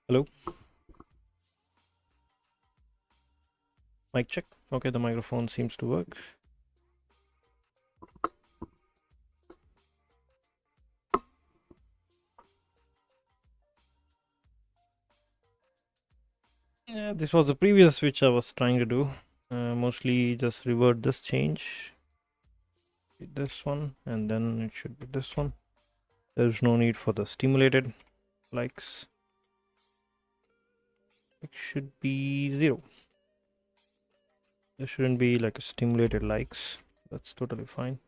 Hello. Mic check. Okay, the microphone seems to work. Yeah, this was the previous switch I was trying to do. Mostly just revert this change. This one, and then it should be this one. There's no need for the stimulated likes. It should be 0. There shouldn't be like a stimulated likes. That's totally fine.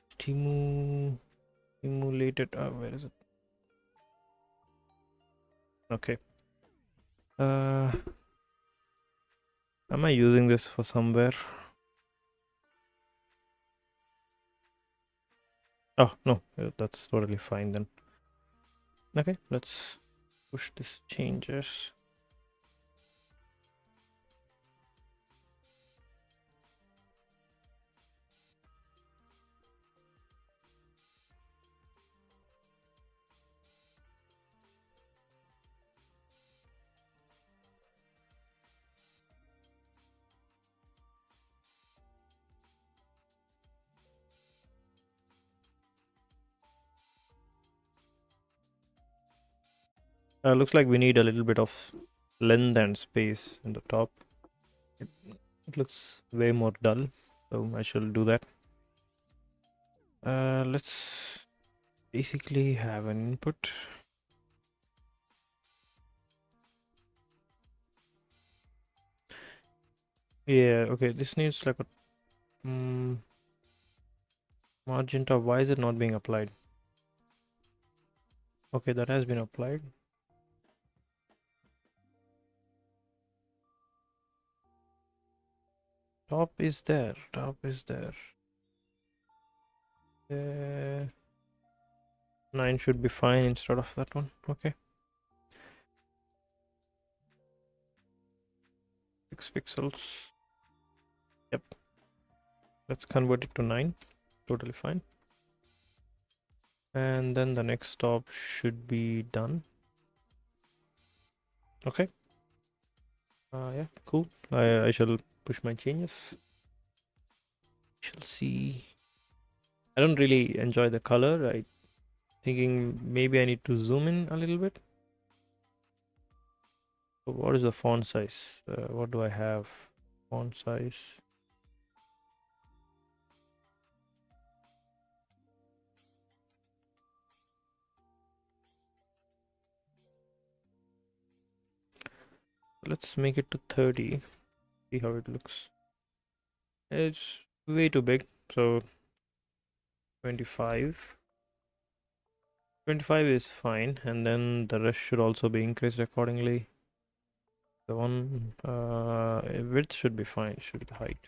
Stimulated. Where is it? Okay. Am I using this for somewhere? Oh no, that's totally fine then. Okay, let's push this changes. Looks like we need a little bit of length and space in the top. It looks way more dull, so I shall do that. Let's basically have an input. Yeah, okay, this needs like a magenta. Why is it not being applied? Okay, that has been applied. Top is there. 9 should be fine instead of that one. Okay. 6 pixels. Yep. Let's convert it to 9. Totally fine. And then the next stop should be done. Okay. Yeah, cool. I shall push my changes. Shall see. I don't really enjoy the color. I thinking maybe I need to zoom in a little bit. So what is the font size? What do I have? Font size. Let's make it to 30. See how it looks. It's way too big. So 25. 25 is fine, and then the rest should also be increased accordingly. The one width should be fine. Should be the height.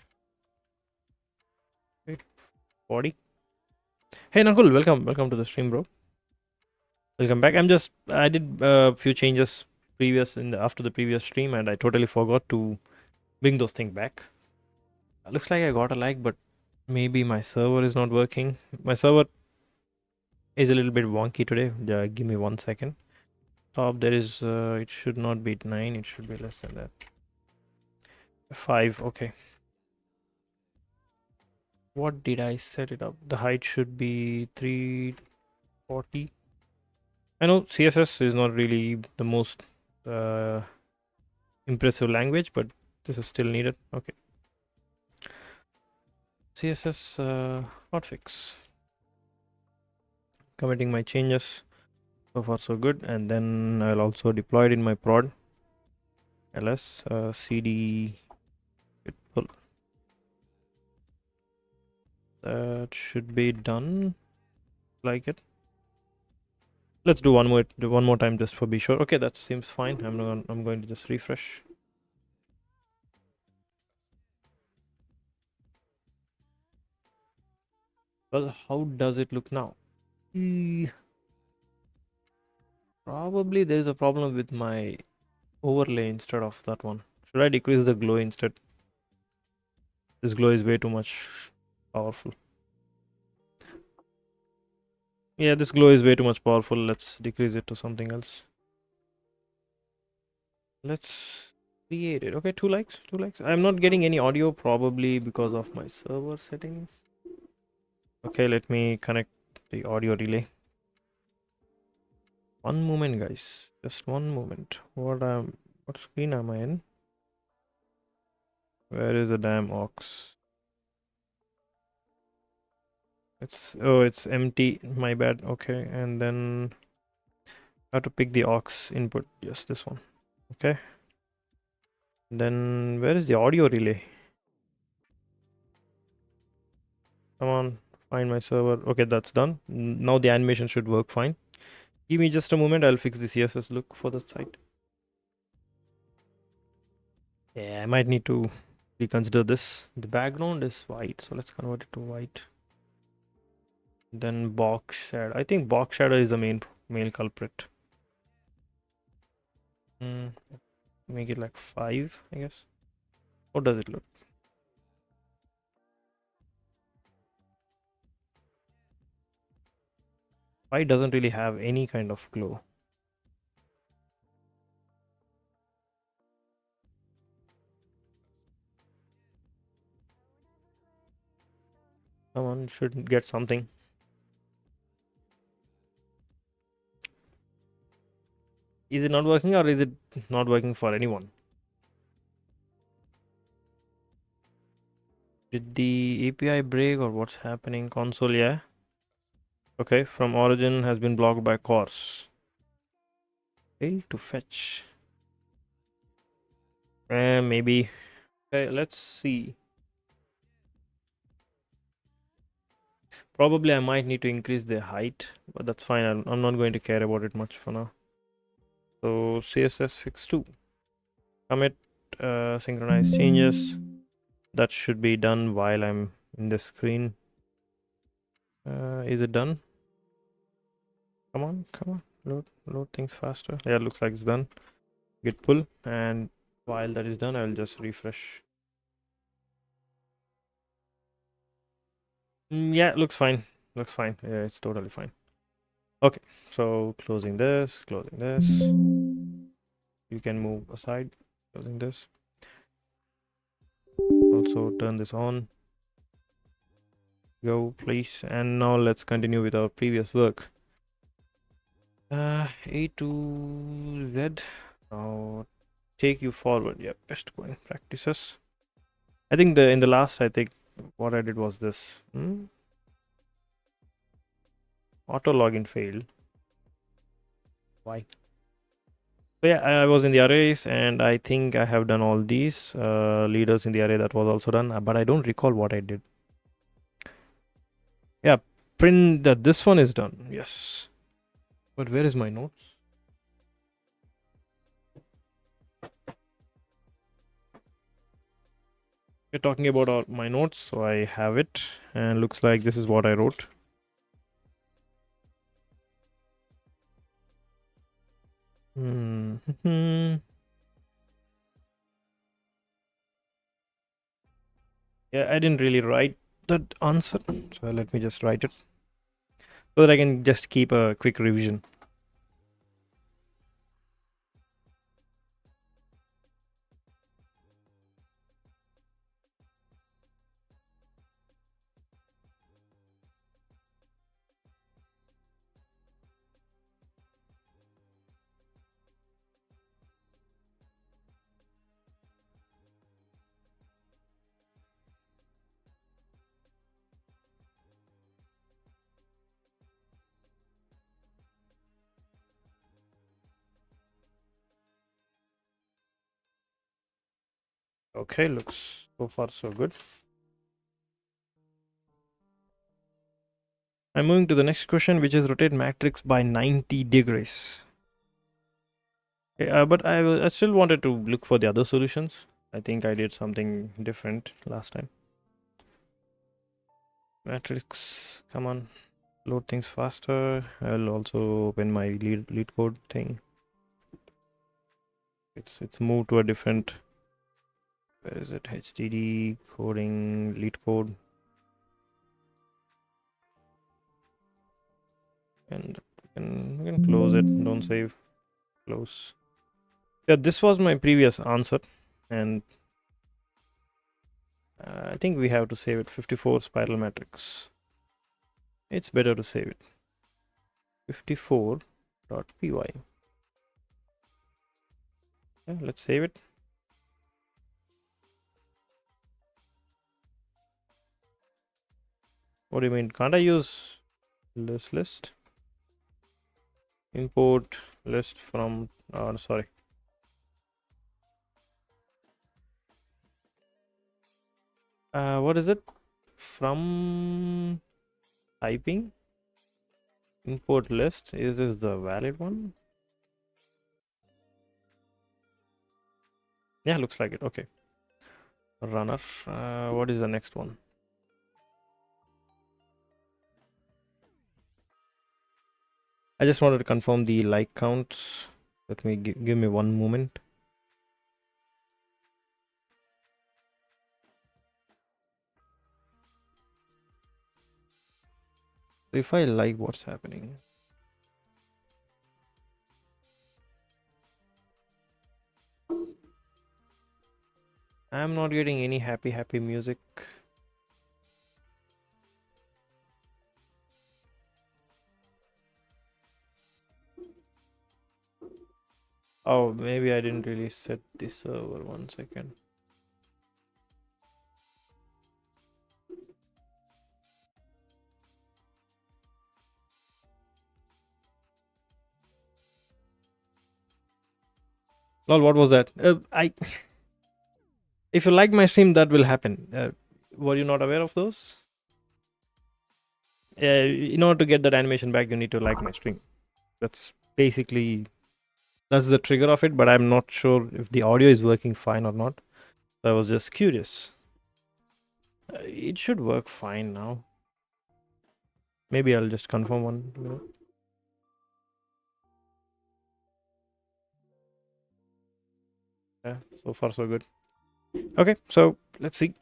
Okay, 40. Hey Nakul, welcome to the stream, bro. Welcome back. I did a few changes after the previous stream, and I totally forgot to bring those things back. Looks like I got a lag, but maybe my server is not working. My server is a little bit wonky today. Give me 1 second. Top there is it should not be 9, it should be less than that. 5. Okay, what did I set it up? The height should be 340. I know CSS is not really the most impressive language, but this is still needed. Okay, CSS hotfix. Committing my changes. So far so good. And then I'll also deploy it in my prod ls cd git pull. That should be done. Like it. Let's do one more time just for be sure. Okay, that seems fine. I'm going to just refresh. Well, how does it look now? Probably there is a problem with my overlay instead of that one. Should I decrease the glow instead? This glow is way too much powerful. Yeah, this glow is way too much powerful. Let's decrease it to something else. Let's create it. Okay, 2 likes, 2 likes. I'm not getting any audio, probably because of my server settings. Okay, let me connect the audio relay. One moment, guys. Just one moment. What screen am I in? Where is the damn aux? It's empty. My bad. Okay, and then I have to pick the aux input. Yes, this one. Okay. Then where is the audio relay? Come on, find my server. Okay, that's done. Now the animation should work fine. Give me just a moment. I'll fix the CSS look for the site. Yeah, I might need to reconsider this. The background is white, so let's convert it to white. Then box shadow. I think box shadow is the main culprit. Make it like 5, I guess. How does it look? White doesn't really have any kind of glow. Someone should get something. Is it not working, or is it not working for anyone? Did the API break, or what's happening? Console, yeah. Okay, from origin has been blocked by course. Failed to fetch. Maybe. Okay, let's see. Probably I might need to increase the height, but that's fine. I'm not going to care about it much for now. So CSS fix 2. Commit, synchronize changes. That should be done while I'm in the screen. Is it done? Come on, come on. Load things faster. Yeah, looks like it's done. Git pull, and while that is done, I'll just refresh. Yeah, looks fine. Looks fine. Yeah, it's totally fine. Okay, so closing this, closing this. You can move aside, closing this. Also turn this on. Go, please. And now let's continue with our previous work. A to Z. Now take you forward. Yeah, best going practices. I think in the last, I think what I did was this. Auto login failed. Why? So yeah, I was in the arrays, and I think I have done all these leaders in the array. That was also done, but I don't recall what I did. Yeah, print that this one is done. Yes, but where is my notes? We're talking about all my notes, so I have it, and looks like this is what I wrote. Yeah, I didn't really write that answer, so let me just write it so that I can just keep a quick revision. Okay, looks so far so good. I'm moving to the next question, which is rotate matrix by 90 degrees. Okay, but I still wanted to look for the other solutions. I think I did something different last time. Matrix, come on, load things faster. I'll also open my Leetcode thing. It's moved to a different. Where is it? HTD coding Leetcode. And we can close it. Don't save. Close. Yeah, this was my previous answer, and I think we have to save it. 54 spiral matrix. It's better to save it. 54.py. Yeah, let's save it. What do you mean? Can't I use this list? Import list from, sorry. What is it? From typing? Import list. Is this the valid one? Yeah, looks like it. Okay. Runner. What is the next one? I just wanted to confirm the like counts. Let me give me one moment. If I like what's happening. I'm not getting any happy music. Oh, maybe I didn't really set the server. 1 second. Lol, what was that? If you like my stream, that will happen. Were you not aware of those? In order to get that animation back, you need to like my stream. That's basically, that's the trigger of it, but I'm not sure if the audio is working fine or not. So I was just curious. It should work fine now. Maybe I'll just confirm one minute. Yeah, so far so good. Okay, so let's see.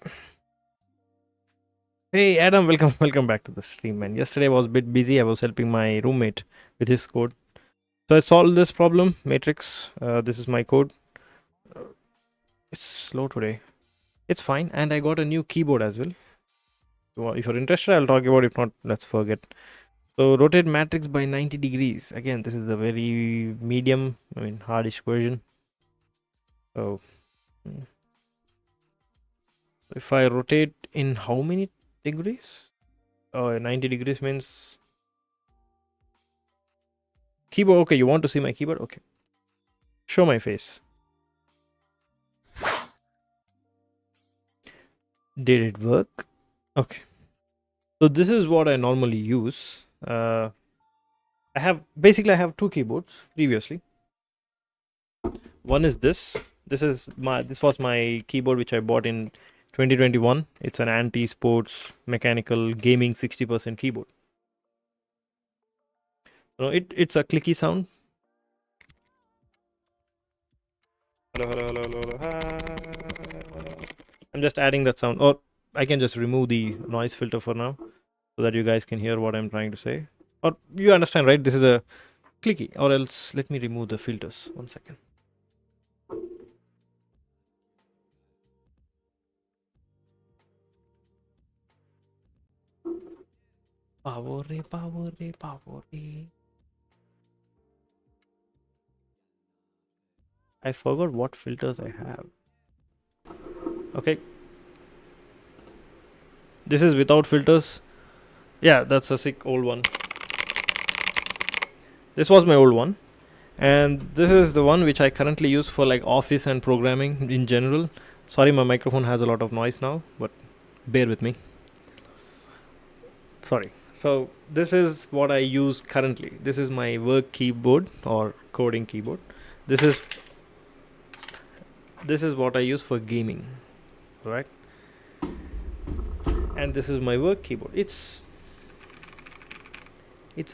Hey Adam, welcome back to the stream, man. Yesterday I was a bit busy. I was helping my roommate with his code. So I solved this problem, matrix. This is my code. It's slow today. It's fine, and I got a new keyboard as well. If you're interested, I'll talk about it. If not, let's forget. So rotate matrix by 90 degrees. Again, this is a very medium, hardish version. So if I rotate in how many degrees? 90 degrees means keyboard. Okay, you want to see my keyboard? Okay. Show my face. Did it work? Okay. So this is what I normally use. I have two keyboards previously. One is this. This was my keyboard which I bought in 2021. It's an anti-sports mechanical gaming 60% keyboard. So it's a clicky sound. Hello. I'm just adding that sound, or I can just remove the noise filter for now so that you guys can hear what I'm trying to say. Or you understand, right? This is a clicky, or else let me remove the filters. 1 second. Power. I forgot what filters I have. Okay. This is without filters. Yeah, that's a sick old one. This was my old one. And this is the one which I currently use for like office and programming in general. Sorry, my microphone has a lot of noise now, but bear with me. Sorry. So this is what I use currently. This is my work keyboard or coding keyboard. This is what I use for gaming, right? And this is my work keyboard. It's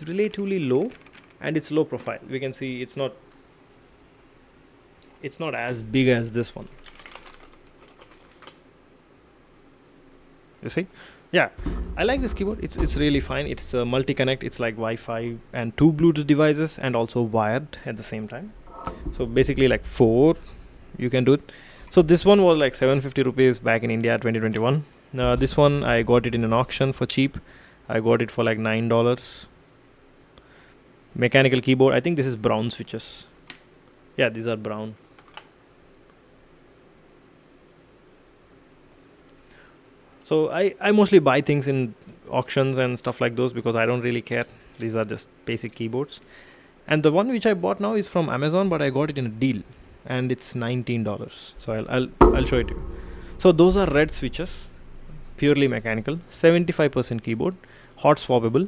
relatively low, and it's low profile. We can see it's not as big as this one. You see? Yeah, I like this keyboard. It's really fine. It's multi-connect. It's like Wi-Fi and 2 Bluetooth devices and also wired at the same time. So basically like 4 you can do it. So this one was like 750 rupees back in India 2021. This one I got it in an auction for cheap. I got it for like $9. Mechanical keyboard. I think this is brown switches. Yeah, these are brown. So I mostly buy things in auctions and stuff like those because I don't really care. These are just basic keyboards. And the one which I bought now is from Amazon, but I got it in a deal, and it's $19. So I'll show it to you. So those are red switches, purely mechanical, 75% keyboard, hot swappable.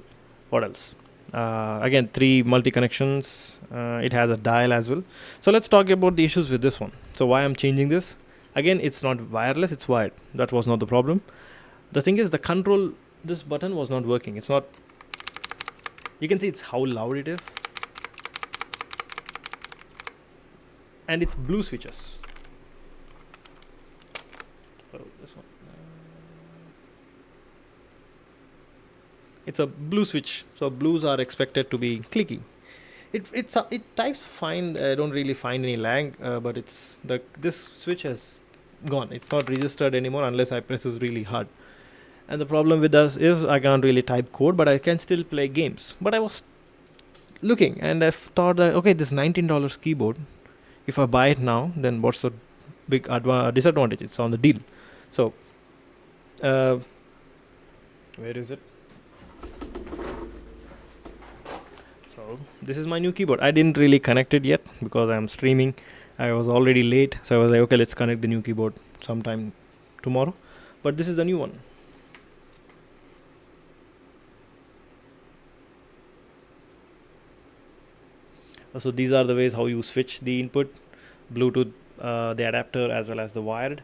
What else? Again, 3 multi connections. It has a dial as well. So let's talk about the issues with this one. So why I'm changing this? Again, it's not wireless, it's wired. That was not the problem. The thing is, the control, this button was not working. It's not, you can see it's how loud it is. And it's blue switches. Oh, this one. It's a blue switch, so blues are expected to be clicky. It types fine. I don't really find any lag, but this switch has gone. It's not registered anymore unless I press this really hard. And the problem with us is I can't really type code, but I can still play games. But I was looking and I thought that, okay, this $19 keyboard, if I buy it now, then what's the big disadvantage? It's on the deal. So where is it? So this is my new keyboard. I didn't really connect it yet because I'm streaming. I was already late, so I was like, okay, let's connect the new keyboard sometime tomorrow. But this is the new one. So these are the ways how you switch the input, Bluetooth, the adapter, as well as the wired.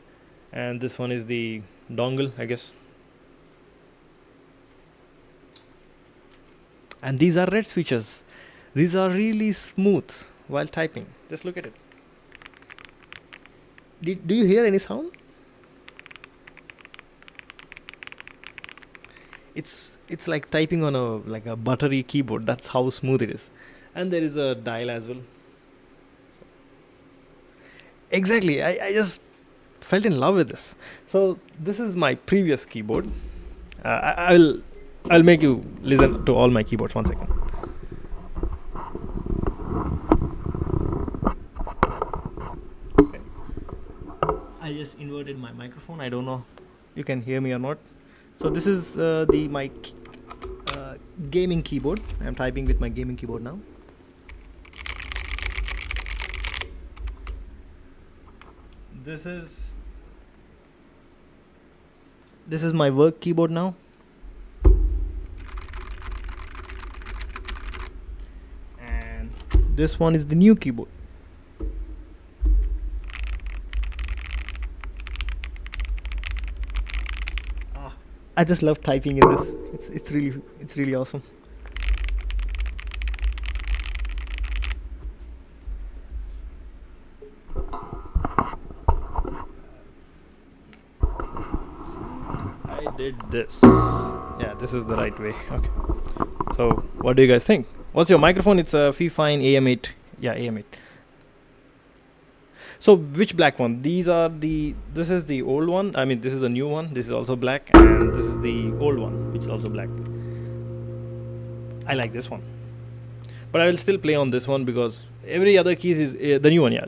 And this one is the dongle, I guess. And these are red switches. These are really smooth while typing. Just look at it. Do you hear any sound? It's like typing on a buttery keyboard. That's how smooth it is. And there is a dial as well. Exactly. I just felt in love with this. So this is my previous keyboard. I'll make you listen to all my keyboards. 1 second. Okay. I just inverted my microphone. I don't know you can hear me or not. So this is my gaming keyboard. I'm typing with my gaming keyboard now. This is my work keyboard now. And this one is the new keyboard. I just love typing in this. It's really awesome. I did this. Yeah, this is the right way. Okay. So, what do you guys think? What's your microphone? It's a Fifine AM8. Yeah, AM8. So which black one? This is the old one. I mean, this is the new one. This is also black, and this is the old one, which is also black. I like this one, but I will still play on this one because every other keys is the new one. Yeah,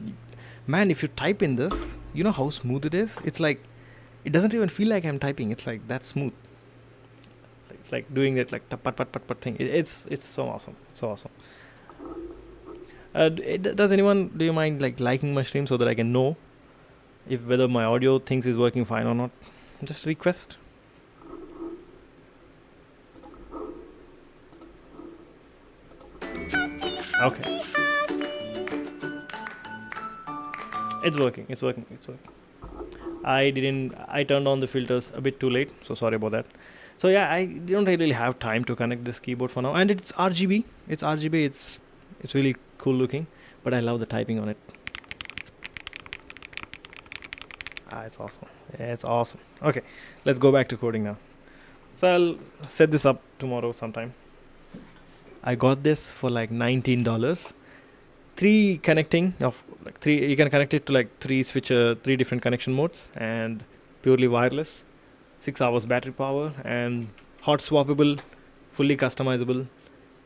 man, if you type in this, you know how smooth it is. It's like it doesn't even feel like I'm typing. It's like that smooth. It's like doing that like pat thing. It's so awesome. So awesome. Do you mind liking my stream so that I can know if whether my audio things is working fine or not? Just request. Okay. It's working. I turned on the filters a bit too late, so sorry about that. So yeah, I don't really have time to connect this keyboard for now, and it's RGB. It's really cool looking, but I love the typing on it. It's awesome. Yeah, it's awesome. Okay, let's go back to coding now. So I'll set this up tomorrow sometime. I got this for like $19. Three connecting of like three. You can connect it to like three different connection modes, and purely wireless. 6 hours battery power and hot swappable, fully customizable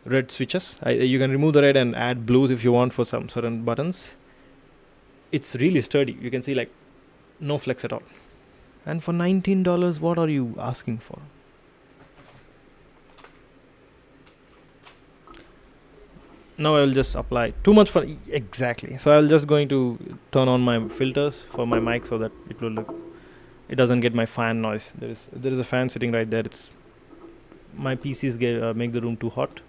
red switches. You can remove the red and add blues if you want for some certain buttons. It's really sturdy. You can see like no flex at all. And for $19, what are you asking for? Now I will just apply too much for exactly. So I'll just going to turn on my filters for my mic so that it will look. It doesn't get my fan noise. There is a fan sitting right there. It's my PCs make the room too hot.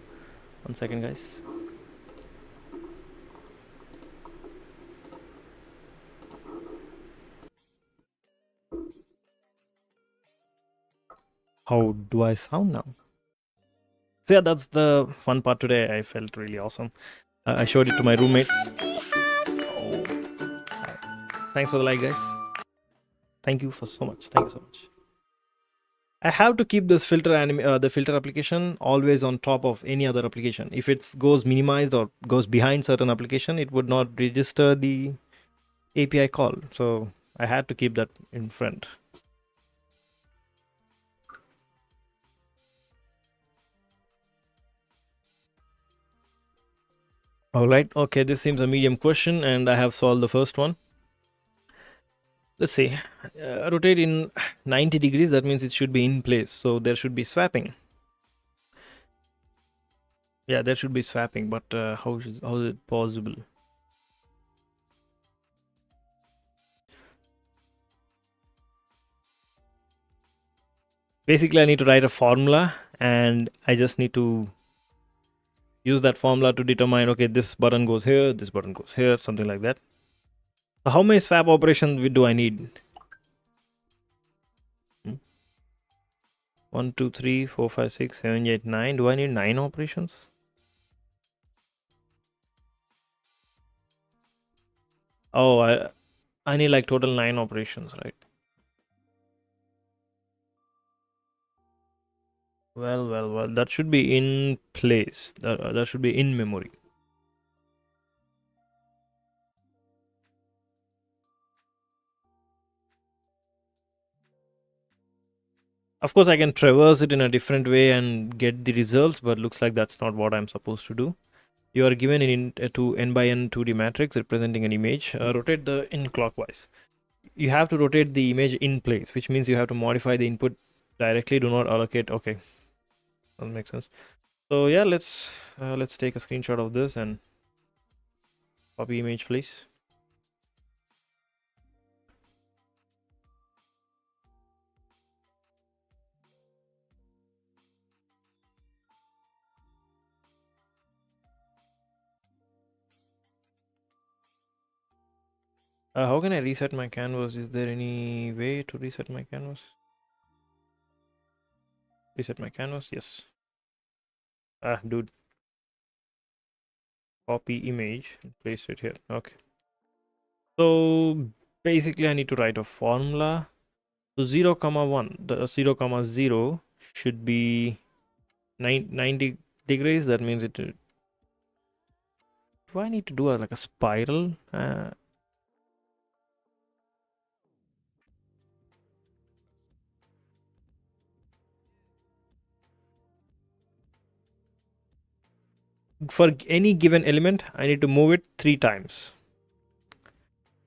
1 second, guys. How do I sound now? So yeah, that's the fun part today. I felt really awesome. I showed it to my roommates. Oh. Thanks for the like, guys. Thank you for so much. Thank you so much. I have to keep this the filter application always on top of any other application. If it goes minimized or goes behind certain application, it would not register the API call. So I had to keep that in front. All right. Okay, this seems a medium question, and I have solved the first one. Let's see. Rotate in 90 degrees. That means it should be in place. So there should be swapping. Yeah, there should be swapping, but how is it possible? Basically, I need to write a formula, and I just need to use that formula to determine, okay, this button goes here, this button goes here, something like that. So how many swap operations do I need? 1, 2, 3, 4, 5, 6, 7, 8, 9. Do I need 9 operations? Oh, I need like total 9 operations, right? Well, that should be in place. That should be in memory. Of course, I can traverse it in a different way and get the results, but looks like that's not what I'm supposed to do. You are given to n by n 2D matrix representing an image. Rotate the in clockwise. You have to rotate the image in place, which means you have to modify the input directly. Do not allocate. Okay, that makes sense. So yeah, let's take a screenshot of this and copy image, please. How can I reset my canvas? Is there any way to reset my canvas? Reset my canvas, yes. Dude. Copy image and place it here. Okay. So basically I need to write a formula. So 0, 1, the 0, 0 should be 90 degrees. That means it. Do I need to do like a spiral? For any given element, I need to move it 3 times.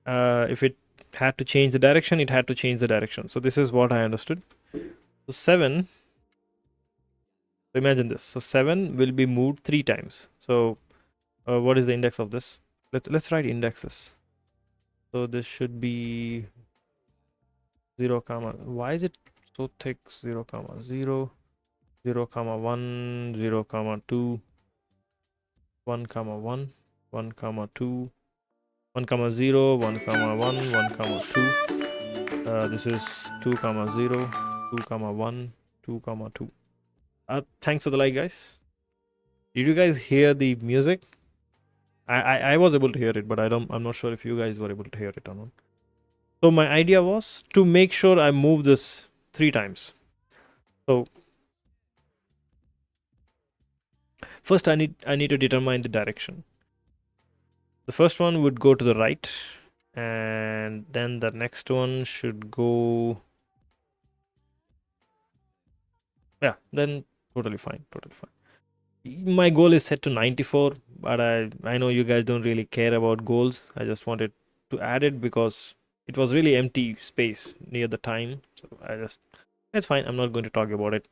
If it had to change the direction, it had to change the direction. So this is what I understood. So 7. Imagine this. So 7 will be moved 3 times. So what is the index of this? Let's write indexes. So this should be 0, why is it so thick? 0, 0, 0, 1, 0, 2, 1, 1, 1, 2, 1, 0, 1, 1, 1, 2. This is 2, 0, 2, 1, 2, 2. Thanks for the like, guys. Did you guys hear the music? I was able to hear it, but I'm not sure if you guys were able to hear it or not. So my idea was to make sure I move this 3 times. So first I need to determine the direction. The first one would go to the right, and then the next one should go, yeah, then totally fine. My goal is set to 94, but I know you guys don't really care about goals. I just wanted to add it because it was really empty space near the time. So it's fine. I'm not going to talk about it.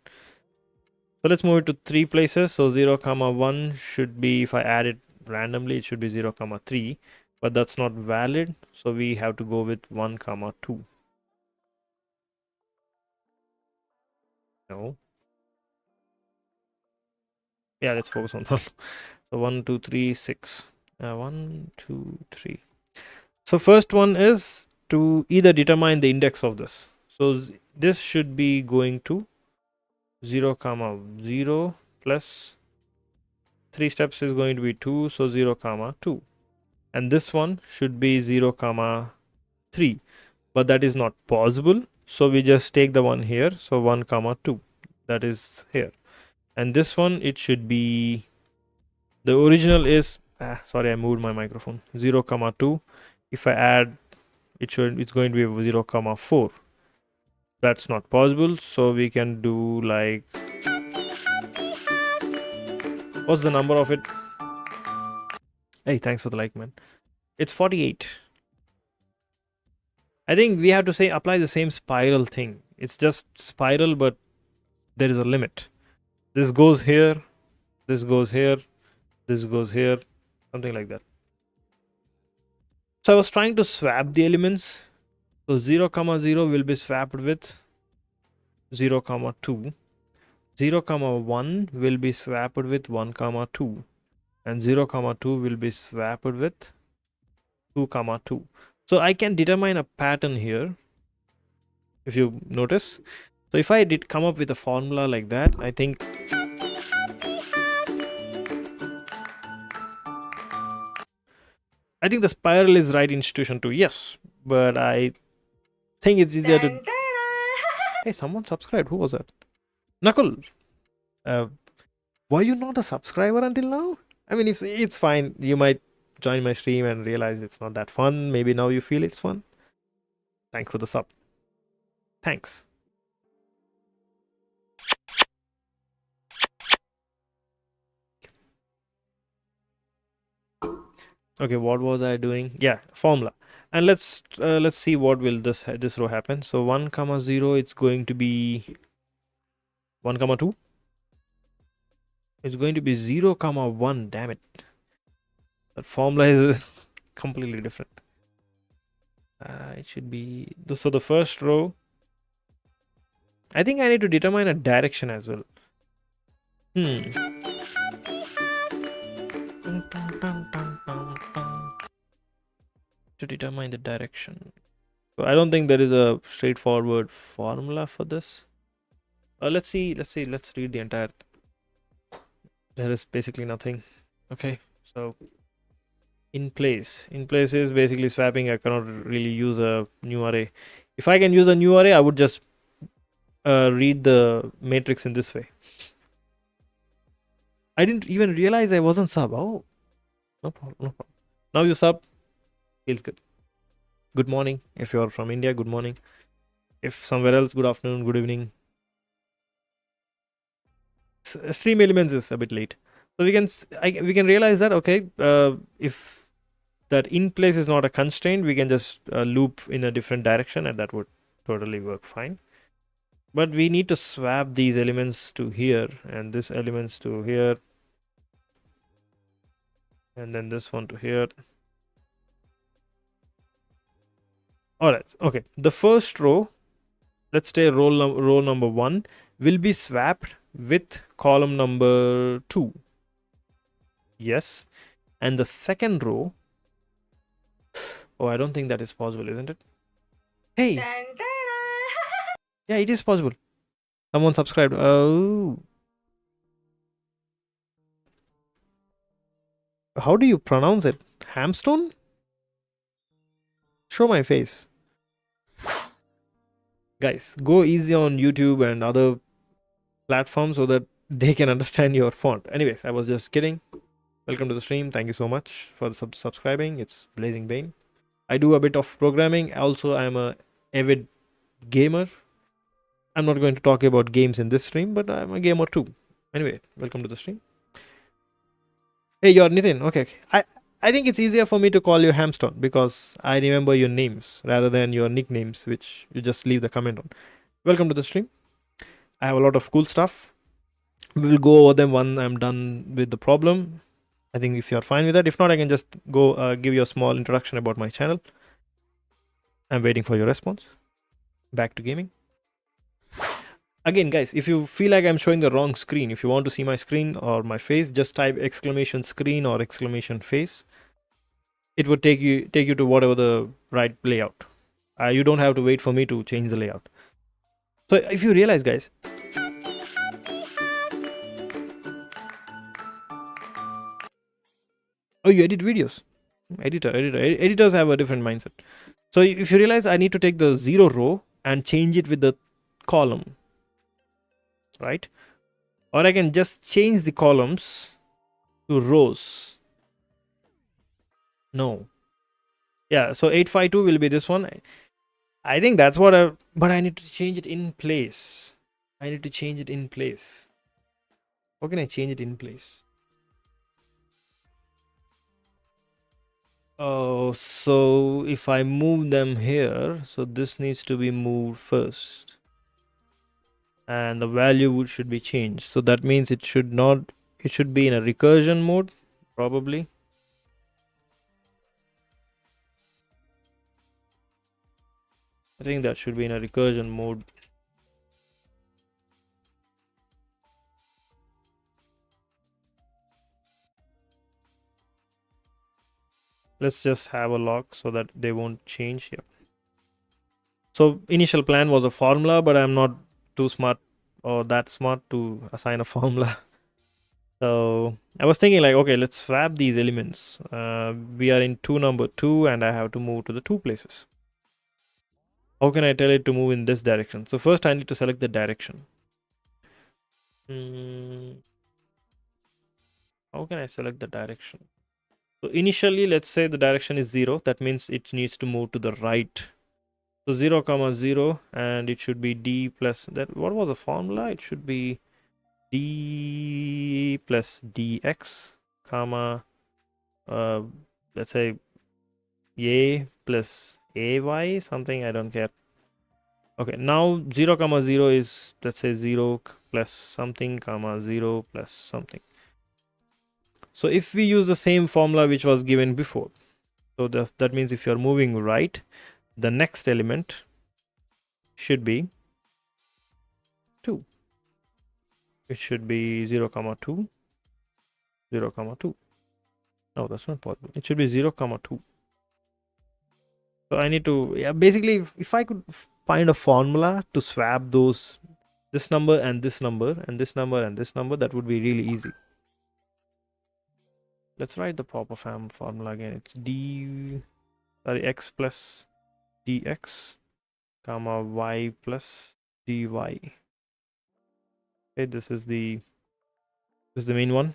So let's move it to 3 places. So 0 comma 1 should be, if I add it randomly, it should be 0 comma 3, but that's not valid. So we have to go with 1 comma 2. No. Yeah, let's focus on one. So 1, 2, 3, 6. 1, 2, 3. So first one is to either determine the index of this. So this should be going to 0 comma 0 plus 3 steps is going to be 2, so 0 comma 2. And this one should be 0 comma 3, but that is not possible. So we just take the one here. So 1 comma 2, that is here. And this one, it should be, the original is, sorry, I moved my microphone, 0 comma 2. If I add, it's going to be 0 comma 4. That's not possible. So we can do like, what's the number of it? Hey, thanks for the like, man. It's 48. I think we have to say apply the same spiral thing. It's just spiral, but there is a limit. This goes here, this goes here, this goes here, something like that. So I was trying to swap the elements. So 0 comma 0 will be swapped with 0 comma 2. 0 comma 1 will be swapped with 1 comma 2. And 0 comma 2 will be swapped with 2 comma 2. So I can determine a pattern here, if you notice. So if I did come up with a formula like that, I think the spiral is right institution too. Yes, but I think it's easier to. Hey, someone subscribed. Who was that? Nakul. Were you not a subscriber until now? I mean, if it's fine, you might join my stream and realize it's not that fun. Maybe now you feel it's fun. Thanks for the sub. Thanks. Okay, what was I doing? Yeah, formula. And let's see what will this row happen. So 1 comma 0, it's going to be 1 comma 2. It's going to be 0 comma 1. Damn it. That formula is completely different. It should be so the first row. I think I need to determine a direction as well. To determine the direction. So I don't think there is a straightforward formula for this. Let's see. Let's read the entire. There is basically nothing. Okay, so in place is basically swapping. I cannot really use a new array. If I can use a new array, I would just read the matrix in this way. I didn't even realize I wasn't sub. Oh, no problem. Now you sub. Feels good. Good morning. If you're from India, good morning. If somewhere else, good afternoon, good evening. Stream elements is a bit late. So we can realize that, okay, if that in place is not a constraint, we can just loop in a different direction, and that would totally work fine. But we need to swap these elements to here, and this elements to here, and then this one to here. All right, okay. The first row, let's say row number 1, will be swapped with column number 2. Yes. And the second row, oh, I don't think that is possible, isn't it? Hey. Yeah, it is possible. Someone subscribed. Oh. How do you pronounce it? Hamstone? Show my face. Guys, go easy on YouTube and other platforms so that they can understand your font. Anyways, I was just kidding. Welcome to the stream. Thank you so much for the subscribing. It's Blazing Bane. I do a bit of programming. Also, I'm a avid gamer. I'm not going to talk about games in this stream, but I'm a gamer too. Anyway, welcome to the stream. Hey, you're Nitin. Okay. I think it's easier for me to call you Hamstone because I remember your names rather than your nicknames, which you just leave the comment on. Welcome to the stream. I have a lot of cool stuff. We will go over them when I'm done with the problem. I think if you're fine with that. If not, I can just go give you a small introduction about my channel. I'm waiting for your response. Back to gaming. Again, guys, if you feel like I'm showing the wrong screen, if you want to see my screen or my face, just type exclamation screen or exclamation face. It would take you to whatever the right layout. You don't have to wait for me to change the layout. So if you realize, guys, oh, you edit videos. Editors have a different mindset. So if you realize, I need to take the 0 row and change it with the column, right? Or I can just change the columns to rows. No. Yeah, so 852 will be this one. I think that's what but I need to change it in place. I need to change it in place. How can I change it in place? Oh, so if I move them here, so this needs to be moved first. And the value should be changed. So that means it should be in a recursion mode, probably. I think that should be in a recursion mode. Let's just have a lock so that they won't change here. So initial plan was a formula, but I'm not too smart or that smart to assign a formula. So I was thinking like, okay, let's swap these elements. We are in number 2 and I have to move to the 2 places. How can I tell it to move in this direction? So first I need to select the direction. How can I select the direction? So initially, let's say the direction is 0. That means it needs to move to the right. So 0, 0, and it should be d plus that. What was the formula? It should be d plus dx, comma, let's say a plus ay, something, I don't care. Okay, now 0, 0 is, let's say 0 plus something, comma 0 plus something. So if we use the same formula which was given before, so that means if you're moving right, the next element should be 2. It should be 0, 2, 0, 2. No, that's not possible. It should be 0, 2. So I need to, yeah, basically, if I could find a formula to swap this number and this number and this number and this number, that would be really easy. Let's write the proper formula again. It's x plus dx, comma y plus dy. Okay, this is the main one.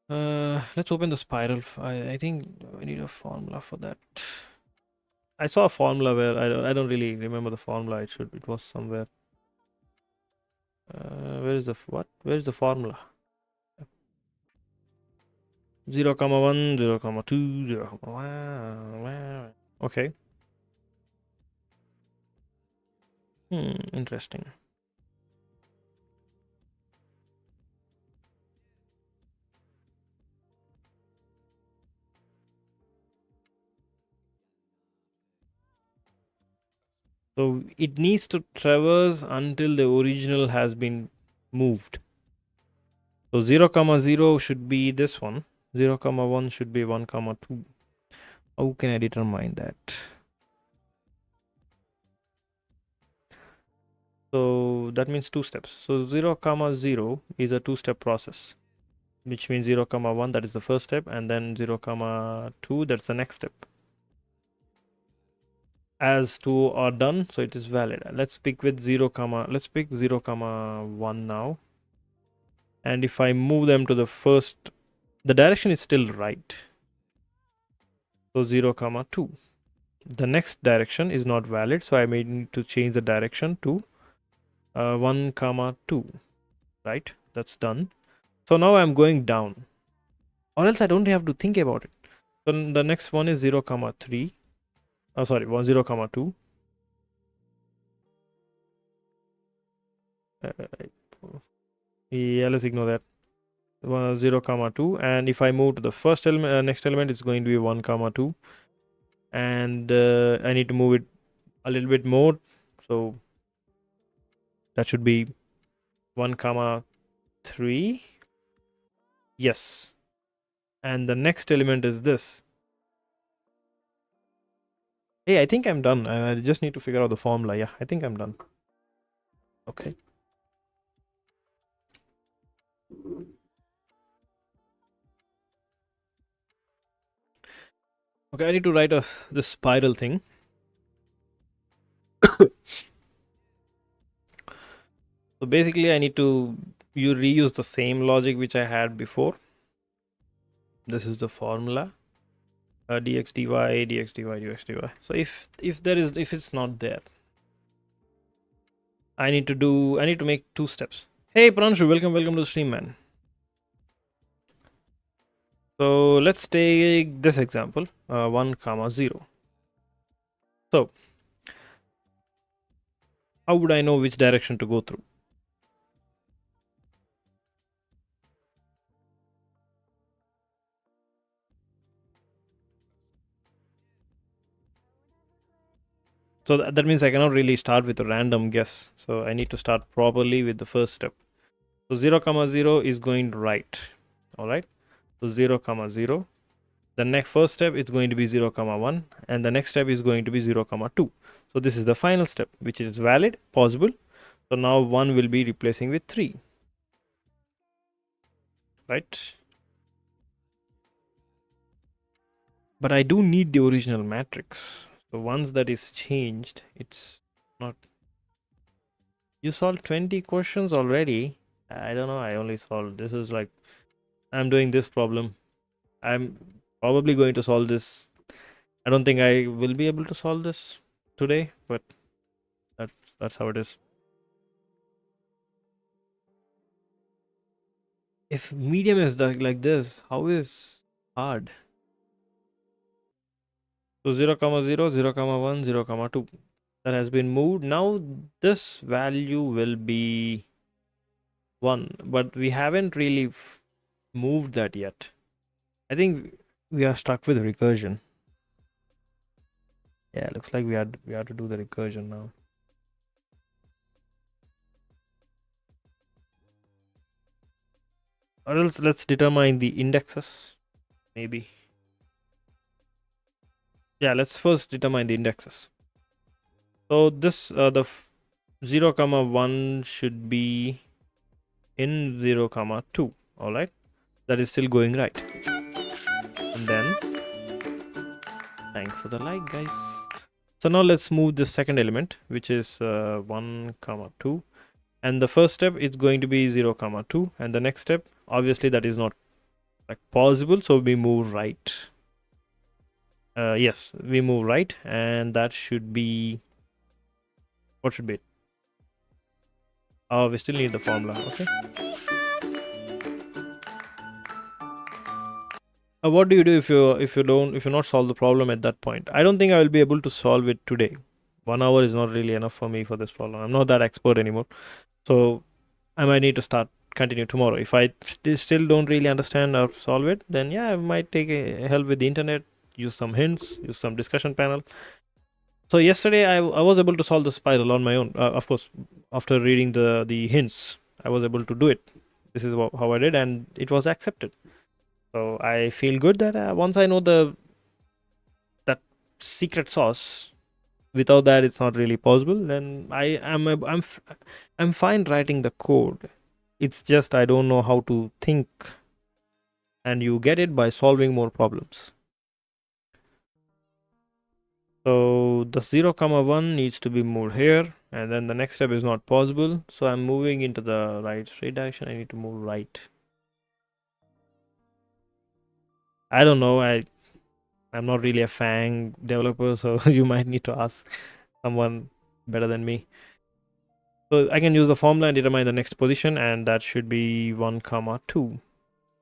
Let's open the spiral. I think we need a formula for that. I saw a formula where I don't really remember the formula. It was somewhere. Where is the formula? 0, 1, 0, 2, 0, 1. Okay. Interesting. So it needs to traverse until the original has been moved. So 0, 0 should be this one. 0, 1 should be 1, 2. How can I determine that? So that means 2 steps. So 0, 0 is a 2-step process, which means 0, 1, that is the first step, and then 0, 2, that's the next step. as 2 are done, so it is valid. Let's pick with 0 comma, let's pick 0 comma 1 now. And if I move them to the first, the direction is still right. So 0 comma 2. The next direction is not valid, so I may need to change the direction to 1 comma 2, right? That's done. So now I'm going down, or else I don't have to think about it. So the next one is 0 comma 3. Oh, sorry, 0 comma 2. Yeah, let's ignore that. 0 comma 2, and if I move to the first element, next element, it's going to be 1 comma 2, and I need to move it a little bit more, so that should be 1 comma 3. Yes, and the next element is this. Hey, I think I'm done. I just need to figure out the formula. Yeah, I think I'm done. Okay. Okay, I need to write this spiral thing. So basically, I need to reuse the same logic which I had before. This is the formula. Dx dy, dx dy, dx dy. So if it's not there, I need to make 2 steps. Hey Pranshu, welcome to the stream, man. So let's take this example, 1 comma 0. So how would I know which direction to go through? So that means I cannot really start with a random guess. So I need to start properly with the first step. So 0 comma 0 is going right. All right. So 0 comma 0. The next first step is going to be 0 comma 1, and the next step is going to be 0 comma 2. So this is the final step, which is valid, possible. So now 1 will be replacing with 3, right? But I do need the original matrix. So once that is changed, it's not. You solved 20 questions already? I don't know. I only solved. This is like, I'm doing this problem. I'm probably going to solve this. I don't think I will be able to solve this today, but that's how it is. If medium is like this, how is hard? So 0 comma 0, 0 comma 1, 0 comma 2. That has been moved. Now this value will be 1, but we haven't really moved that yet. I think we are stuck with recursion. Yeah, looks like we have to do the recursion now. Or else let's determine the indexes, maybe. Yeah, let's first determine the indexes. So this the 0 comma 1 should be in 0 comma 2. All right, that is still going right. And then thanks for the like, guys. So now let's move the second element, which is 1 comma 2, and the first step is going to be 0 comma 2, and the next step, obviously that is not like possible, so we move right. Yes, we move right, and that should be, what should be it? Oh, we still need the formula. Okay. What do you do if you're not solve the problem at that point? I don't think I will be able to solve it today. 1 hour is not really enough for me for this problem. I'm not that expert anymore, so I might need to continue tomorrow. If I still don't really understand or solve it, then yeah, I might take help with the internet, use some hints, use some discussion panel. So yesterday I was able to solve the spiral on my own. Of course, after reading the hints, I was able to do it. This is how I did, and it was accepted. So I feel good that once I know that secret sauce, without that it's not really possible. Then I'm fine writing the code. It's just I don't know how to think, and you get it by solving more problems. So the 0, 1 needs to be moved here, and then the next step is not possible. So I'm moving into the right straight direction. I need to move right. I don't know. I'm not really a FANG developer, so you might need to ask someone better than me. So I can use the formula and determine the next position, and that should be 1, 2.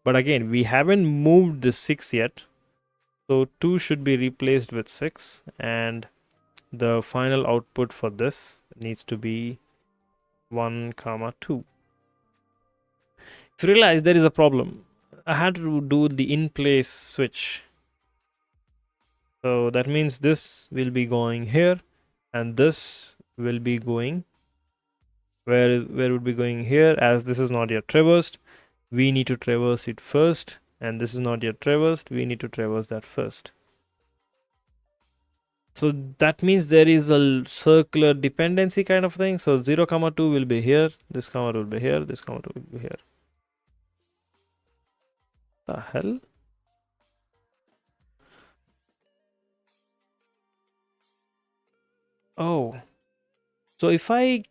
But again, we haven't moved the 6 yet. So 2 should be replaced with 6, and the final output for this needs to be 1, 2. If you realize there is a problem, I had to do the in place switch. So that means this will be going here, and this will be going where would be going here. As this is not yet traversed, we need to traverse it first, and this is not yet traversed, we need to traverse that first. So that means there is a circular dependency kind of thing. So 0, 2 will be here, this comma will be here, this comma 2 will be here. The hell? Oh, so if I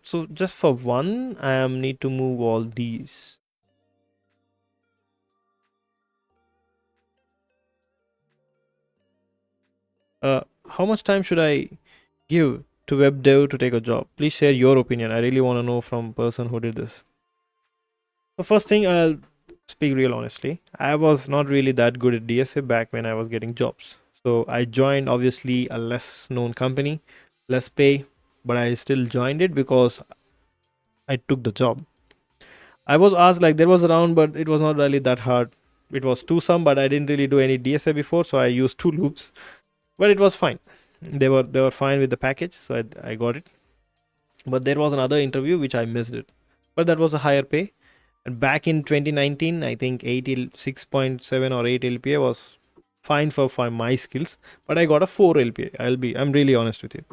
so just for 1 I need to move all these. How much time should I give to web dev to take a job? Please share your opinion. I really want to know from person who did this. The first thing, I'll speak real honestly. I was not really that good at DSA back when I was getting jobs. So I joined obviously a less known company, less pay, but I still joined it because I took the job. I was asked, like, there was a round, but it was not really that hard. It was two sum, but I didn't really do any DSA before, so I used two loops. But it was fine. They were fine with the package, so I got it. But there was another interview which I missed it. But that was a higher pay. And back in 2019, I think 6.7 or 8 LPA was fine for my skills. But I got a 4 LPA. I'm really honest with you.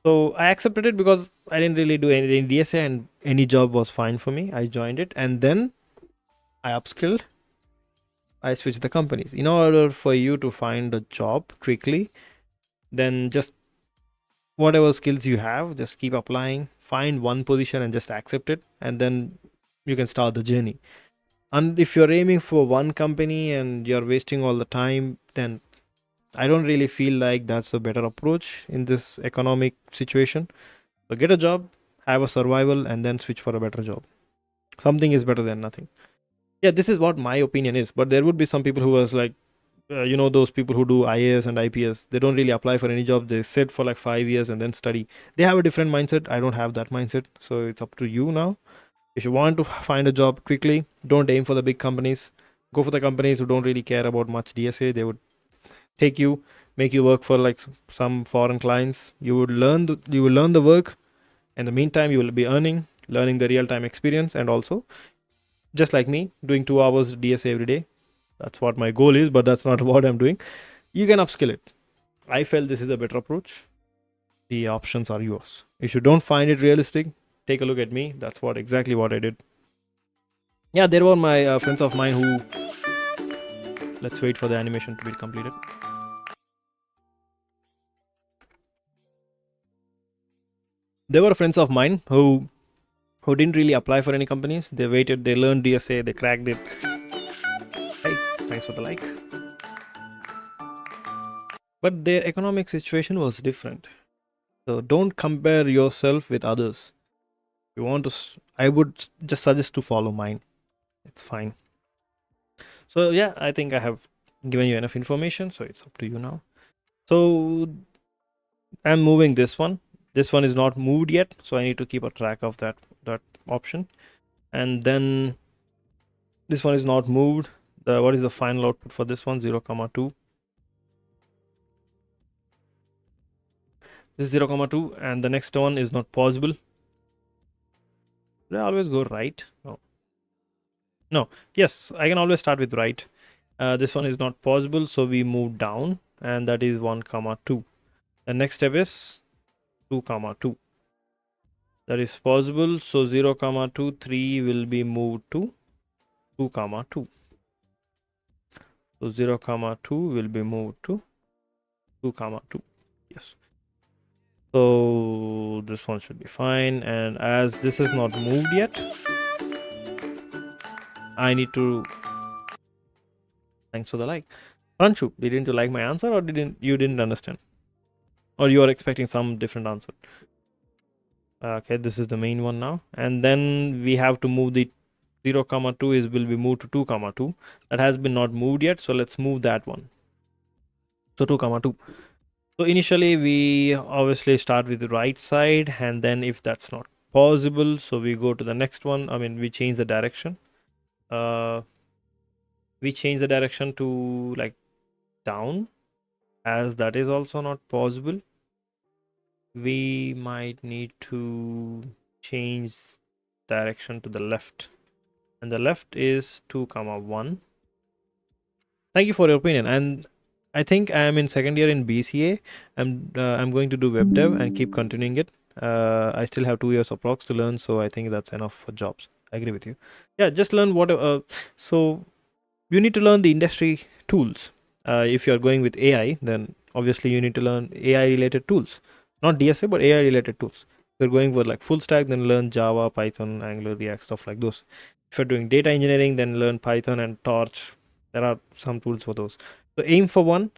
So I accepted it because I didn't really do any DSA and any job was fine for me. I joined it and then I upskilled. I switched the companies. In order for you to find a job quickly, then just whatever skills you have, just keep applying, find one position and just accept it, and then you can start the journey. And if you're aiming for one company and you're wasting all the time, then I don't really feel like that's a better approach in this economic situation. So get a job, have a survival, and then switch for a better job. Something is better than nothing. Yeah, this is what my opinion is. But there would be some people who was like, those people who do IAS and IPS, they don't really apply for any job. They sit for like 5 years and then study. They have a different mindset. I don't have that mindset. So it's up to you now. If you want to find a job quickly, don't aim for the big companies. Go for the companies who don't really care about much DSA. They would take you, make you work for like some foreign clients. You will learn the work. In the meantime, you will be learning the real-time experience, and also, just like me, doing 2 hours DSA every day. That's what my goal is, but that's not what I'm doing. You can upskill it. I felt this is a better approach. The options are yours. If you don't find it realistic, take a look at me. That's exactly what I did. Yeah, there were my friends of mine who... Let's wait for the animation to be completed. There were friends of mine who didn't really apply for any companies. They waited, they learned DSA, they cracked it. Hey, thanks for the like. But their economic situation was different. So don't compare yourself with others. If you want to, I would just suggest to follow mine. It's fine. So yeah, I think I have given you enough information. So it's up to you now. So I'm moving this one. This one is not moved yet. So I need to keep a track of that option. And then this one is not moved. What is the final output for this one? 0, 2. This is 0, 2, and the next one is not possible. Did I always go right? No. Yes, I can always start with right. This one is not possible, so we move down, and that is 1, 2. The next step is 2, 2. That is possible, so 0, 2, 3 will be moved to 2, 2. So 0, 2 will be moved to 2 comma 2. Yes. So this one should be fine. And as this is not moved yet, I need to. Thanks for the like. Ranchu, didn't you like my answer, or didn't understand, or you are expecting some different answer? Okay, this is the main one now, and then we have to move the 0 comma 2 will be moved to 2 comma 2. That has been not moved yet, so let's move that one. So 2 comma 2. So initially we obviously start with the right side, and then if that's not possible, so we go to the next one. I mean, we change the direction. We change the direction to like down, as that is also not possible. We might need to change direction to the left, and the left is 2 comma 1. Thank you for your opinion. And I think I am in second year in BCA. I'm going to do web dev and keep continuing it. I still have 2 years approx to learn, so I think that's enough for jobs. I agree with you. Yeah, just learn whatever. So you need to learn the industry tools. If you are going with AI, then obviously you need to learn AI related tools, not DSA, but AI related tools. If you're going for like full stack, then learn Java, Python, Angular, React, stuff like those. If you're doing data engineering, then learn Python and Torch. There are some tools for those. So aim for one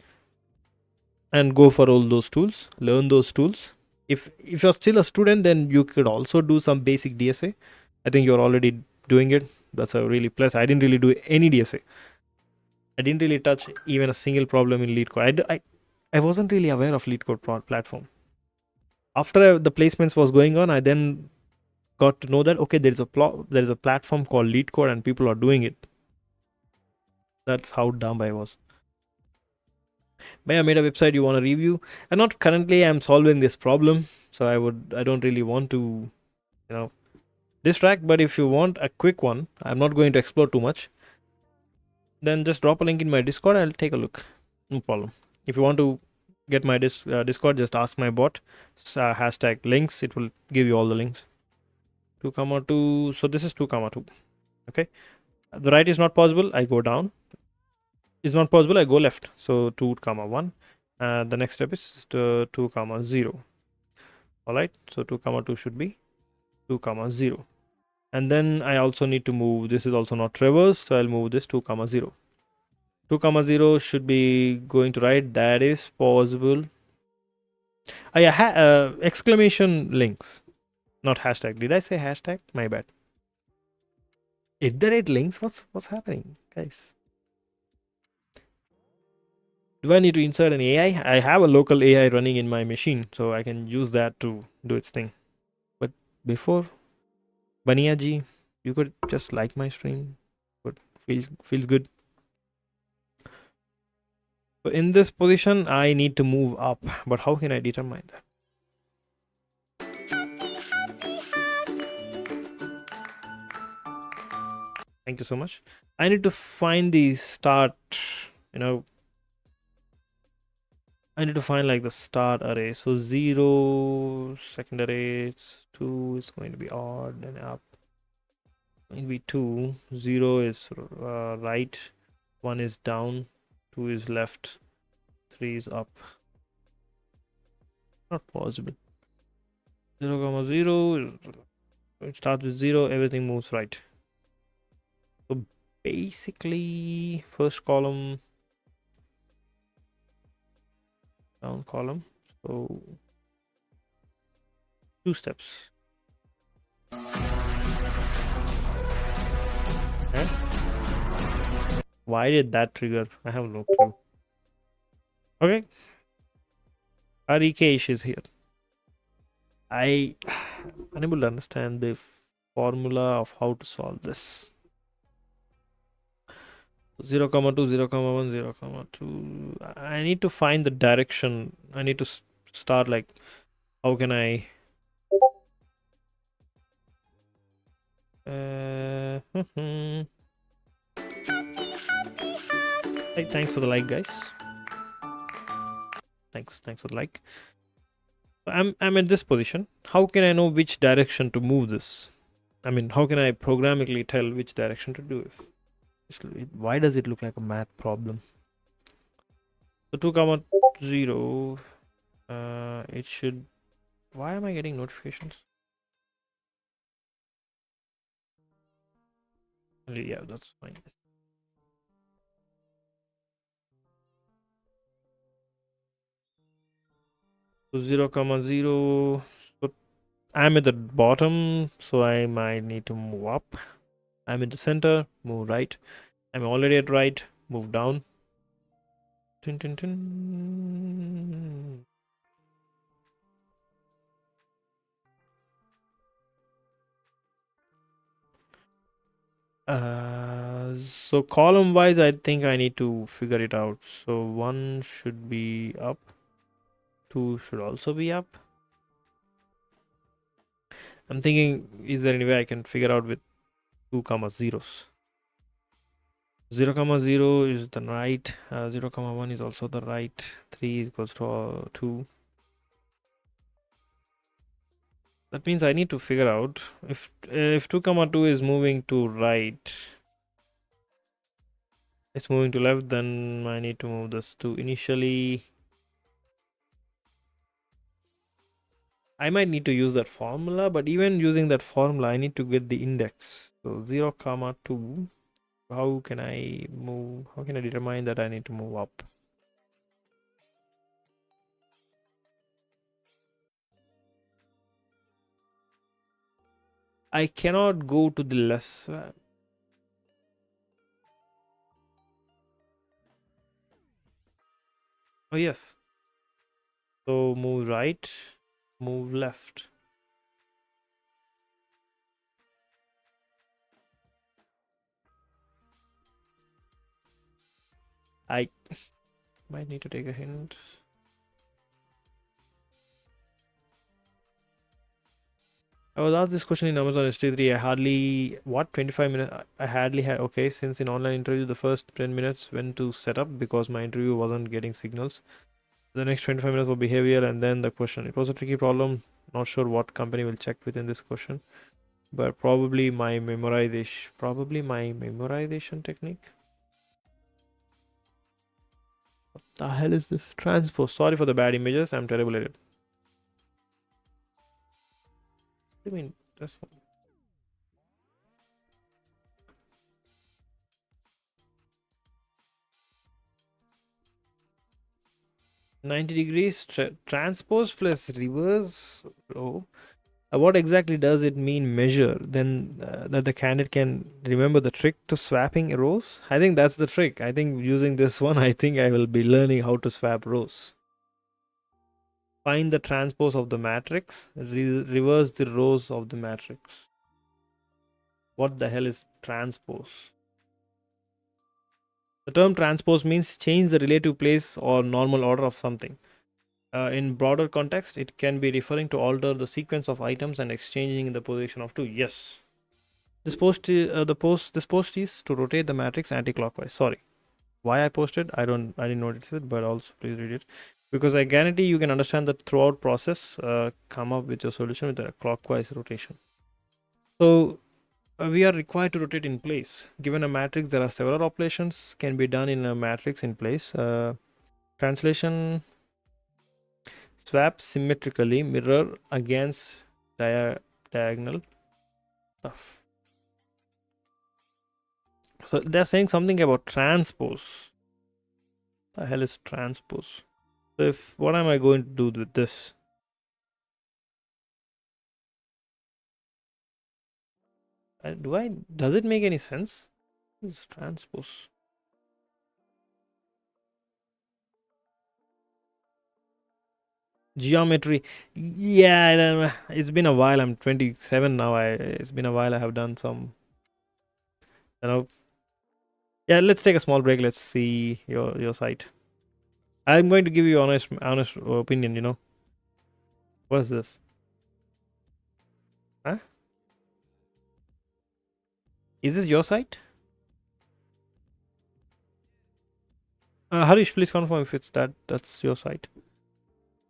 and go for all those tools. Learn those tools. If you're still a student, then you could also do some basic DSA. I think you're already doing it. That's a really plus. I didn't really do any DSA. I didn't really touch even a single problem in Leetcode. I wasn't really aware of Leetcode platform. After the placements was going on, I then got to know that okay, there is a platform called Leetcode and people are doing it. That's how dumb I was. But I made a website you want to review, and not currently I'm solving this problem, so I don't really want to, distract. But if you want a quick one, I'm not going to explore too much. Then just drop a link in my Discord. I'll take a look. No problem. If you want to get my Discord, just ask my bot. Hashtag links. It will give you all the links. 2 comma 2. So this is 2 comma 2. Okay. The right is not possible. I go down. Is not possible. I go left. So 2 comma 1. The next step is 2 comma 0. All right. So 2 comma 2 should be 2 comma 0. And then I also need to move. This is also not traverse. So I'll move this 2 comma 0. 2 comma 0 should be going to right. That is possible. Exclamation links, not hashtag. Did I say hashtag? My bad. @links. What's happening, guys? Do I need to insert an AI? I have a local AI running in my machine, so I can use that to do its thing. But before, Baniaji, you could just like my stream. But feels good. So in this position, I need to move up. But how can I determine that? Thank you so much. I need to find the start, I need to find like the start array. So 0, second array, 2 is going to be odd and up. Going to be 2. 0 is right. 1 is down. 2 is left. 3 is up. Not possible. 0 comma 0. It starts with 0. Everything moves right. So basically, first column, down column. So 2 steps. Okay. Why did that trigger? I have no clue. Okay. Arikesh is here. I unable to understand the formula of how to solve this. 0 comma 2, 0 comma 1, 0 comma 2. I need to find the direction. I need to start like, how can I hey, thanks for the like, guys. Thanks for the like. I'm at this position. How can I know which direction to move this? I mean, how can I programmatically tell which direction to do this? Why does it look like a math problem? So 2 comma 0. It should. Why am I getting notifications? Yeah, that's fine. So 0 comma 0. So I'm at the bottom, so I might need to move up. I'm in the center, move right. I'm already at right, move down. Tin, tin, tin. So column wise, I think I need to figure it out. So 1 should be up, 2 should also be up. I'm thinking, is there any way I can figure out with 2 comma zeros? 0 comma 0 is the right, 0 comma 1 is also the right, 3 equals to 2. That means I need to figure out if 2 comma 2 is moving to right, it's moving to left, then I need to move this to initially. I might need to use that formula, but even using that formula, I need to get the index. So 0 comma 2, how can I move? How can I determine that I need to move up? I cannot go to the less. Oh yes. So move right, move left. I might need to take a hint. I was asked this question in Amazon ST3. I hardly, what, 25 minutes? I hardly had, okay, since in online interview, the first 10 minutes went to set up because my interview wasn't getting signals. The next 25 minutes were behavior and then the question. It was a tricky problem. Not sure what company will check within this question, but probably my memorization technique. What the hell is this? Transpose. Sorry for the bad images. I'm terrible at it. What do you mean? That's one. 90 degrees transpose plus reverse. Oh, what exactly does it mean measure? Then that the candidate can remember the trick to swapping rows? I think that's the trick. I think using this one, I think I will be learning how to swap rows. Find the transpose of the matrix, reverse the rows of the matrix. What the hell is transpose? The term transpose means change the relative place or normal order of something. In broader context, it can be referring to alter the sequence of items and exchanging the position of two. Yes. This post is to rotate the matrix anti-clockwise. Sorry. Why I posted, I didn't notice it, but also please read it. Because I guarantee you can understand that throughout process, come up with your solution with a clockwise rotation. So we are required to rotate in place. Given a matrix, there are several operations can be done in a matrix in place. Translation, swap symmetrically, mirror against diagonal stuff. So they're saying something about transpose. The hell is transpose? So if what am I going to do with this? Does it make any sense? What is transpose? Geometry. Yeah, I don't know. It's been a while. I'm 27 now. It's been a while. I have done some. You know. Yeah, let's take a small break. Let's see your site. I'm going to give you honest opinion. You know. What's this? Huh? Is this your site? Harish, please confirm if it's that's your site.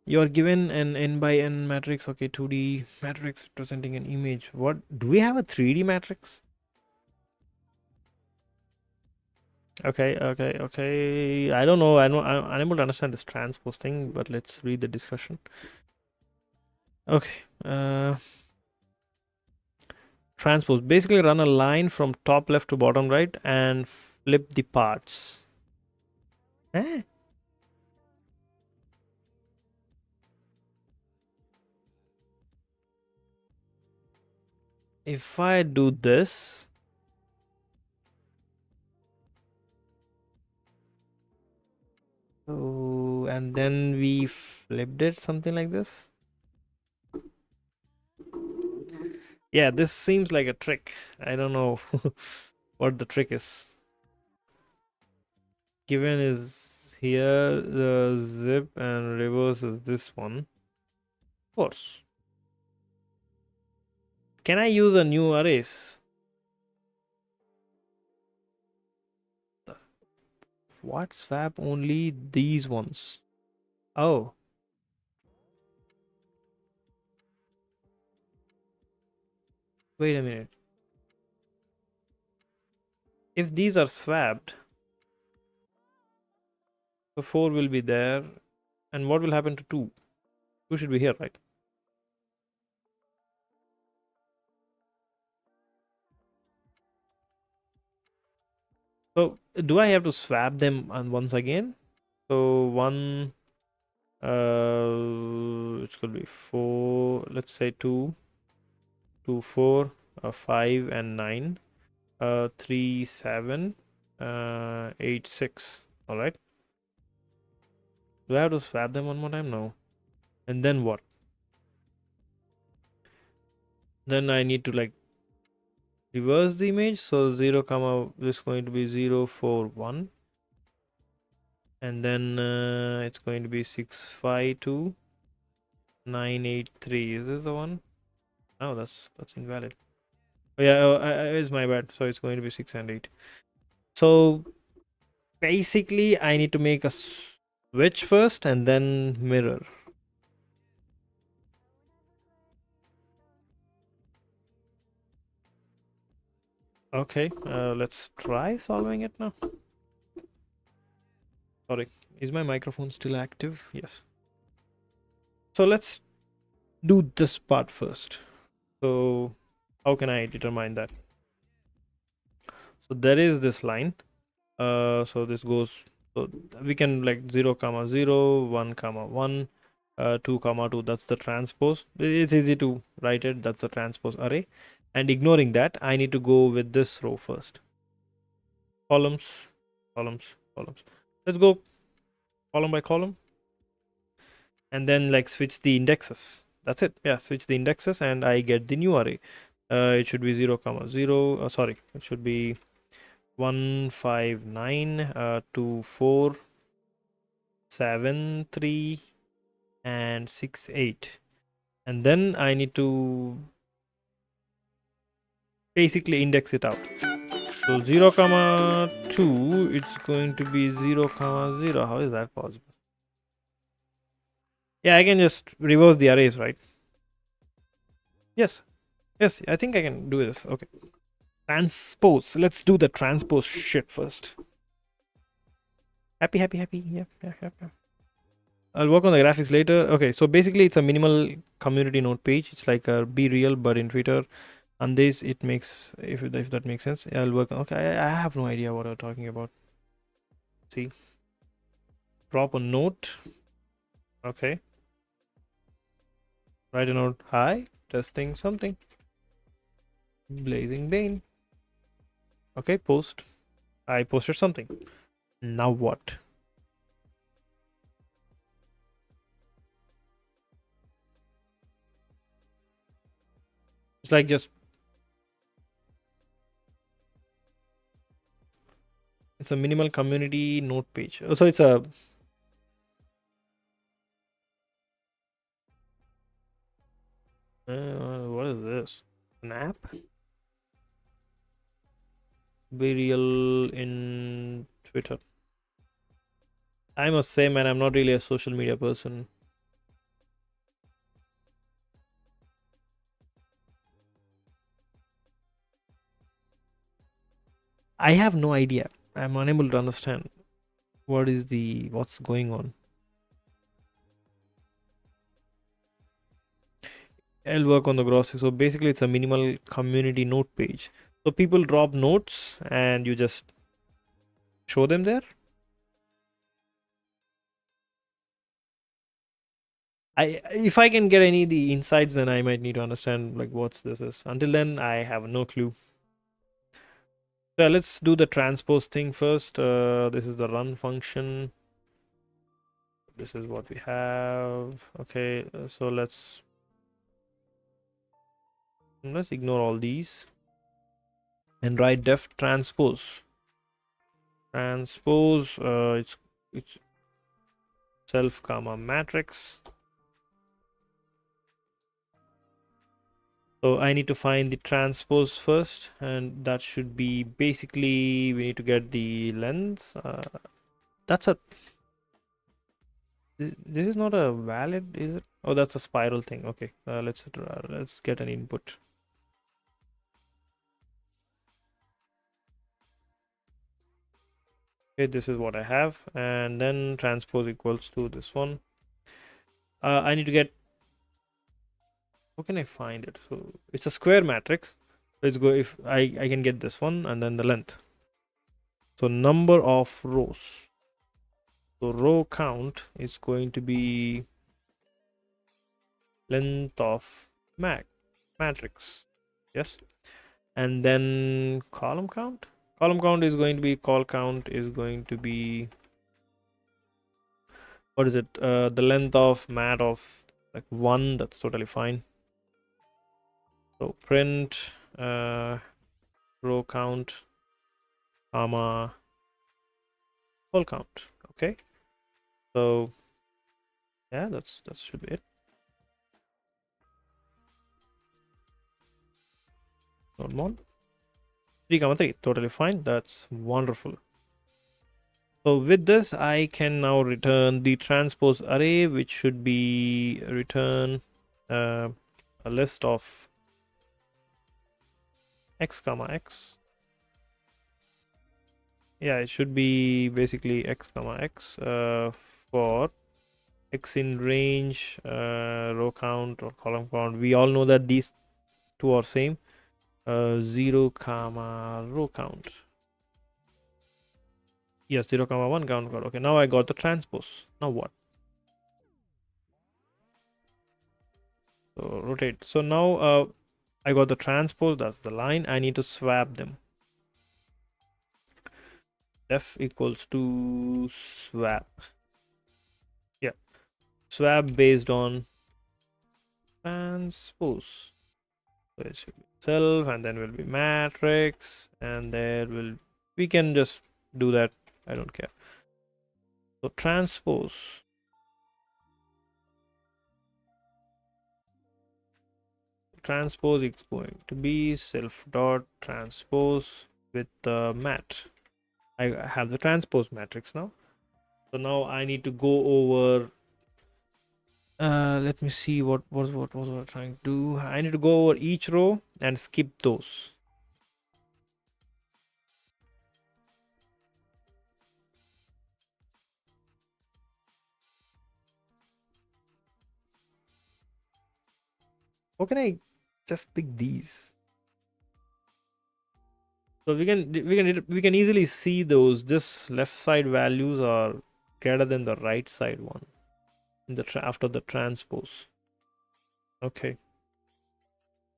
You are given an n by n matrix. Okay, 2D matrix representing an image. What do we have a 3D matrix? Okay. I don't know. I'm unable to understand this transpose thing, but let's read the discussion. Okay. Transpose. Basically run a line from top left to bottom right and flip the parts. Eh? If I do this, oh, and then we flipped it, something like this. Yeah, this seems like a trick. I don't know what the trick is. Given is here, the zip, and reverse is this one. Of course. Can I use a new arrays? What? Swap only these ones? Oh. Wait a minute. If these are swapped, so 4 will be there. And what will happen to 2? 2 should be here, right? So do I have to swap them once again? So 1, it's going to be 4, let's say 2, 2, 4, 5, and 9, 3, 7, 8, 6. All right. Do I have to swap them one more time? No. And then what? Then I need to like reverse the image. So 0 comma this is going to be 0, 4, 1. And then it's going to be 6, 5, 2, 9, 8, 3. Is this the one? No, that's invalid. Oh, yeah, it's my bad. So it's going to be 6 and 8. So basically I need to make a switch first and then mirror. Okay, let's try solving it now. Sorry, is my microphone still active? Yes. So let's do this part first. So how can I determine that? So there is this line. So this goes, so we can like 0 comma 0, 1 comma 1, 2 comma 2. That's the transpose. It's easy to write it. That's the transpose array. And ignoring that, I need to go with this row first. Columns, columns, columns. Let's go column by column. And then like switch the indexes. That's it. Yeah, switch the indexes and I get the new array. It should be 0 comma 0. Sorry, it should be 1, 5, 9, 2, 4, 7, 3, and 6, 8. And then I need to basically index it out. So 0 comma 2, it's going to be 0 comma 0. How is that possible? Yeah, I can just reverse the arrays, right? Yes, I think I can do this. Okay. Transpose. Let's do the transpose shit first. Happy. Yeah. I'll work on the graphics later. Okay, so basically it's a minimal community node page. It's like a Be Real, but in Twitter. And this, it makes, if that makes sense. I'll work on, okay, I have no idea what I'm talking about. See. Drop a note. Okay. Write a note. Hi, testing something. Blazing Bane. Okay, post. I posted something. Now what? It's like just, it's a minimal community note page. So it's a, what is this? An app? Be Real in Twitter. I must say, man, I'm not really a social media person. I have no idea. I'm unable to understand what's going on. I'll work on the grocery. So basically, it's a minimal community note page. So people drop notes and you just show them there. If I can get any of the insights, then I might need to understand like what's this is. Until then, I have no clue. So let's do the transpose thing first. This is the run function. This is what we have. Okay, so let's ignore all these and write def transpose. Transpose. It's self comma matrix. So I need to find the transpose first, and that should be basically we need to get the length. That's a. This is not a valid, is it? Oh, that's a spiral thing. Okay, let's get an input. Okay, this is what I have, and then transpose equals to this one. I need to get. How can I find it? So it's a square matrix. Let's go if I can get this one and then the length. So number of rows. So row count is going to be length of matrix. Yes. And then column count. Column count is going to be call count is going to be what is it? The length of mat of like 1. That's totally fine. So print row count comma call count. Okay. So yeah, that should be it. Node mod 3, 3, totally fine. That's wonderful. So with this, I can now return the transpose array, which should be return a list of x comma x. Yeah, it should be basically x comma x for x in range, row count or column count. We all know that these two are same. 0 comma row count. Yes, 0 comma 1 count. Okay, now I got the transpose. Now what? So rotate. So now I got the transpose. That's the line. I need to swap them. Def equals to swap. Yeah, swap based on transpose. So it should be self, and then will be matrix, and there will we can just do that. I don't care. So transpose. Transpose is going to be self dot transpose with the mat. I have the transpose matrix now. So now I need to go over. Let me see what was I trying to do. I need to go over each row and skip those. How can I just pick these? So we can easily see those. This left side values are greater than the right side one in the after the transpose. Okay.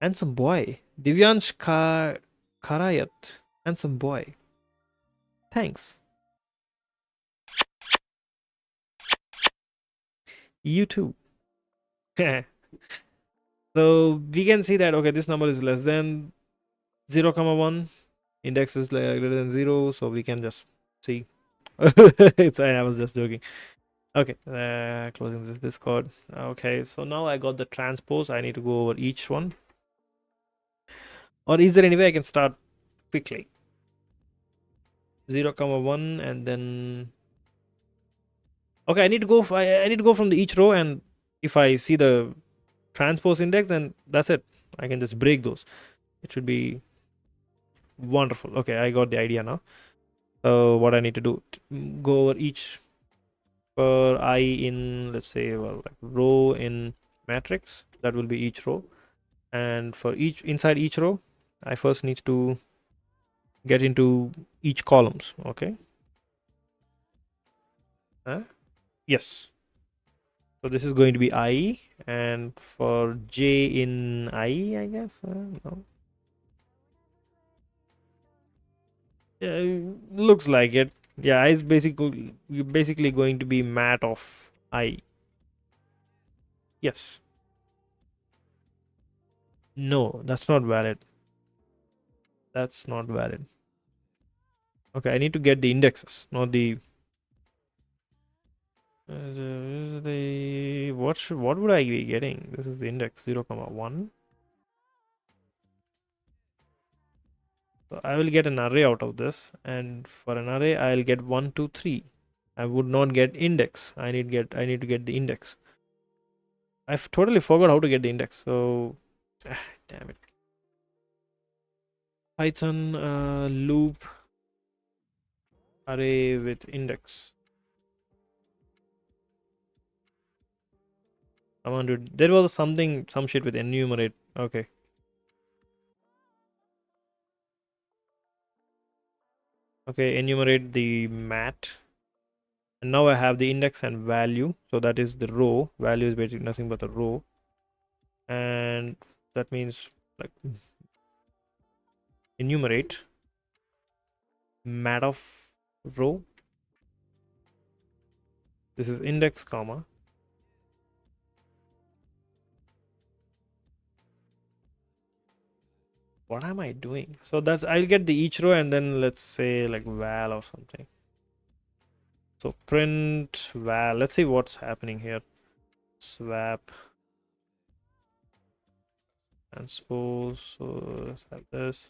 Handsome boy, Divyansh Karayat. Handsome boy. Thanks. You too. So we can see that okay, this number is less than 0 comma 1. Index is greater than 0, so we can just see. I was just joking. Okay, closing this Discord. Okay, so now I got the transpose. I need to go over each one. Or is there any way I can start quickly? 0 comma 1 and then okay, I need to go from the each row, and if I see the transpose index, then that's it. I can just break those. It should be wonderful. Okay, I got the idea now. So what I need to do, go over each for I in, let's say, well, like row in matrix, that will be each row. And for each, inside each row, I first need to get into each columns. Okay. Yes. So this is going to be I, and for J in I guess. No. Yeah, looks like it. Yeah, I is basically going to be mat of I. Yes. No, that's not valid. That's not valid. Okay, I need to get the indexes, not the. What would I be getting? This is the index 0, 1. So I will get an array out of this, and for an array I'll get 1, 2, 3. I would not get index. I need to get the index. I've totally forgot how to get the index. So damn it. Python loop array with index. Come on, dude. There was some shit with enumerate. Okay. Okay, enumerate the mat. And now I have the index and value. So that is the row. Value is basically nothing but a row. And that means like enumerate mat of row. This is index comma. What am I doing? So that's, I'll get the each row and then let's say like val or something. So print val. Let's see what's happening here. Swap transpose. So let's have this.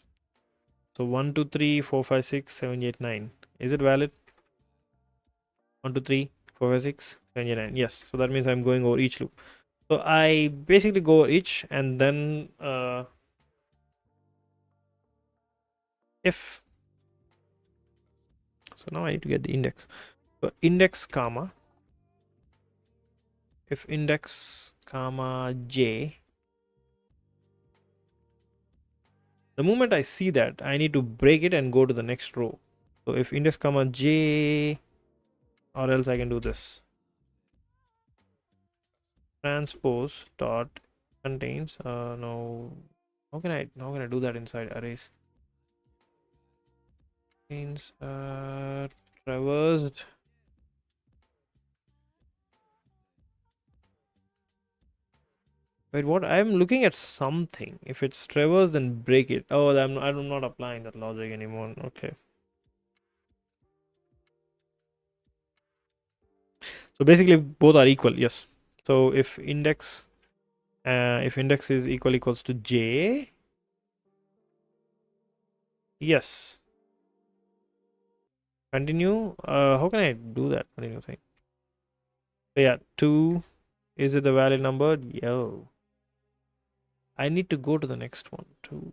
So 1, 2, 3, 4, 5, 6, 7, 8, 9. Is it valid? 1, 2, 3, 4, 5, 6, 7, 8, 9. Yes. So that means I'm going over each loop. So I basically go over each and then if. So now I need to get the index. So index comma. If index comma j. The moment I see that, I need to break it and go to the next row. So if index comma j, or else I can do this. Transpose dot contains no. How can I do that inside arrays? Contains traversed. Wait, what? I'm looking at something. If it's traversed, then break it. Oh, I'm not applying that logic anymore. Okay. So basically, both are equal. Yes. So if index is equals to j, yes. Continue. How can I do that? Continue thing. So yeah, 2. Is it the valid number? Yo. I need to go to the next one. 2.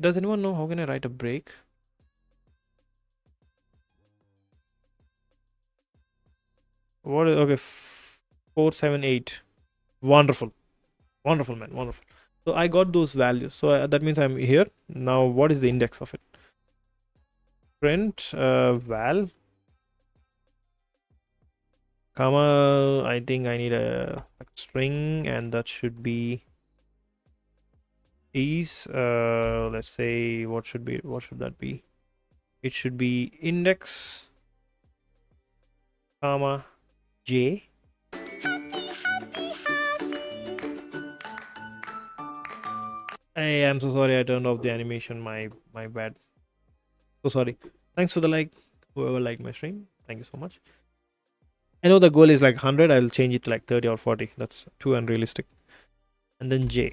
Does anyone know how can I write a break? What is, okay, 4, 7, 8. Wonderful. Wonderful, man. Wonderful. So I got those values. So that means I'm here. Now what is the index of it? Print val comma, I think I need a string, and that should be is let's say what should that be? It should be index comma j. I am so sorry, I turned off the animation. My bad. So sorry. Thanks for the like, whoever liked my stream. Thank you so much. I know the goal is like 100. I'll change it to like 30 or 40. That's too unrealistic. And then j.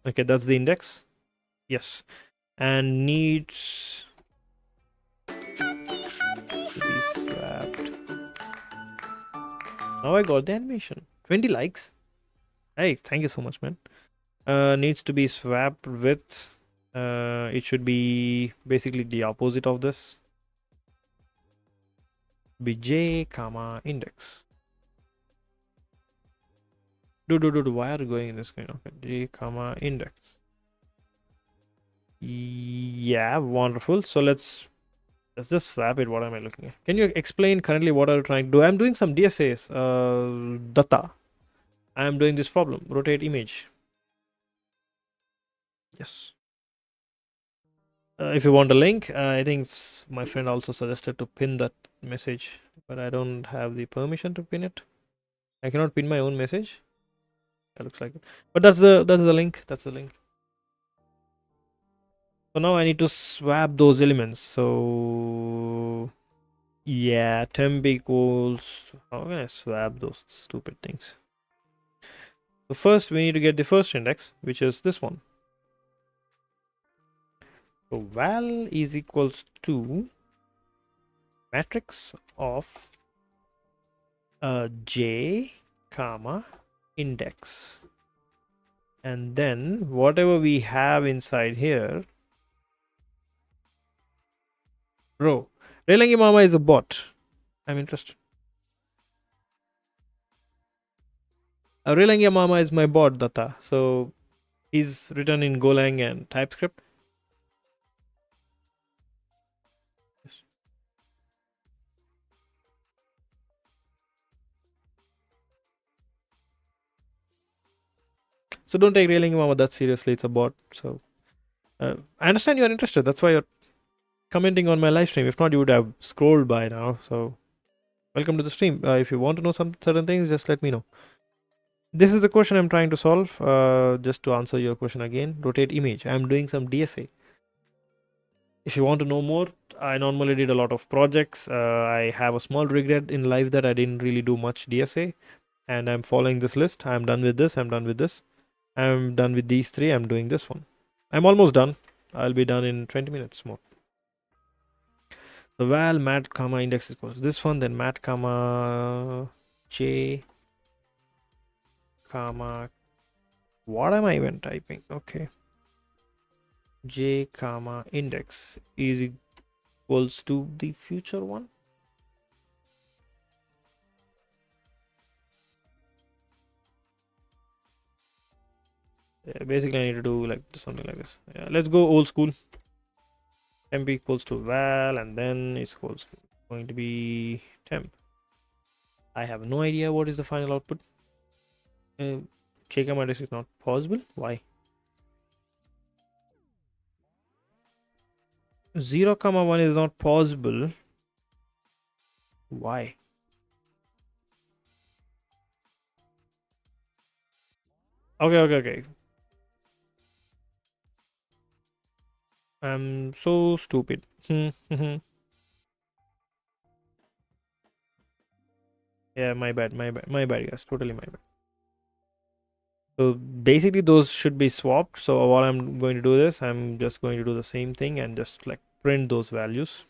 Okay, that's the index. Yes. And needs to be swapped. Now I got the animation. 20 likes. Hey, thank you so much, man. Needs to be swapped with It should be basically the opposite of this. Be j comma index. Why are you going in this kind of j comma index? Yeah, wonderful. So let's just swap it. What am I looking at? Can you explain currently what are you trying to do? I'm doing some DSAs. Data. I am doing this problem. Rotate image. Yes. If you want a link, I think my friend also suggested to pin that message, but I don't have the permission to pin it. I cannot pin my own message. That looks like it. But that's the link. That's the link. So now I need to swap those elements. So yeah, temp equals. How can I swap those stupid things? So first we need to get the first index, which is this one. So val is equals to matrix of j comma index, and then whatever we have inside here. Bro, Relangi Mama is a bot. I'm interested. Relangi Mama is my bot, Data. So he's written in Golang and TypeScript. Yes. So don't take Relangi Mama that seriously. It's a bot. So I understand you're interested. That's why you're commenting on my live stream. If not, you would have scrolled by now. So welcome to the stream. If you want to know some certain things, just let me know. This is the question I'm trying to solve. Just to answer your question again, rotate image. I'm doing some DSA. If you want to know more, I normally did a lot of projects. I have a small regret in life that I didn't really do much DSA, and I'm following this list. I'm done with this. I'm done with this. I'm done with these three. I'm doing this one. I'm almost done. I'll be done in 20 minutes more. So val mat comma index equals this one, then mat comma j comma, what am I even typing? Okay, j comma index is equals to the future one. Yeah, basically I need to do like something like this. Yeah, let's go old school. Temp equals to val, and then it's going to be temp. I have no idea what is the final output. J comma index is not possible. Why? 0 comma 1 is not possible. Why? Okay. I'm so stupid. Yeah, my bad, guys. Totally my bad. So basically those should be swapped. So what I'm going to do is I'm just going to do the same thing and just like print those values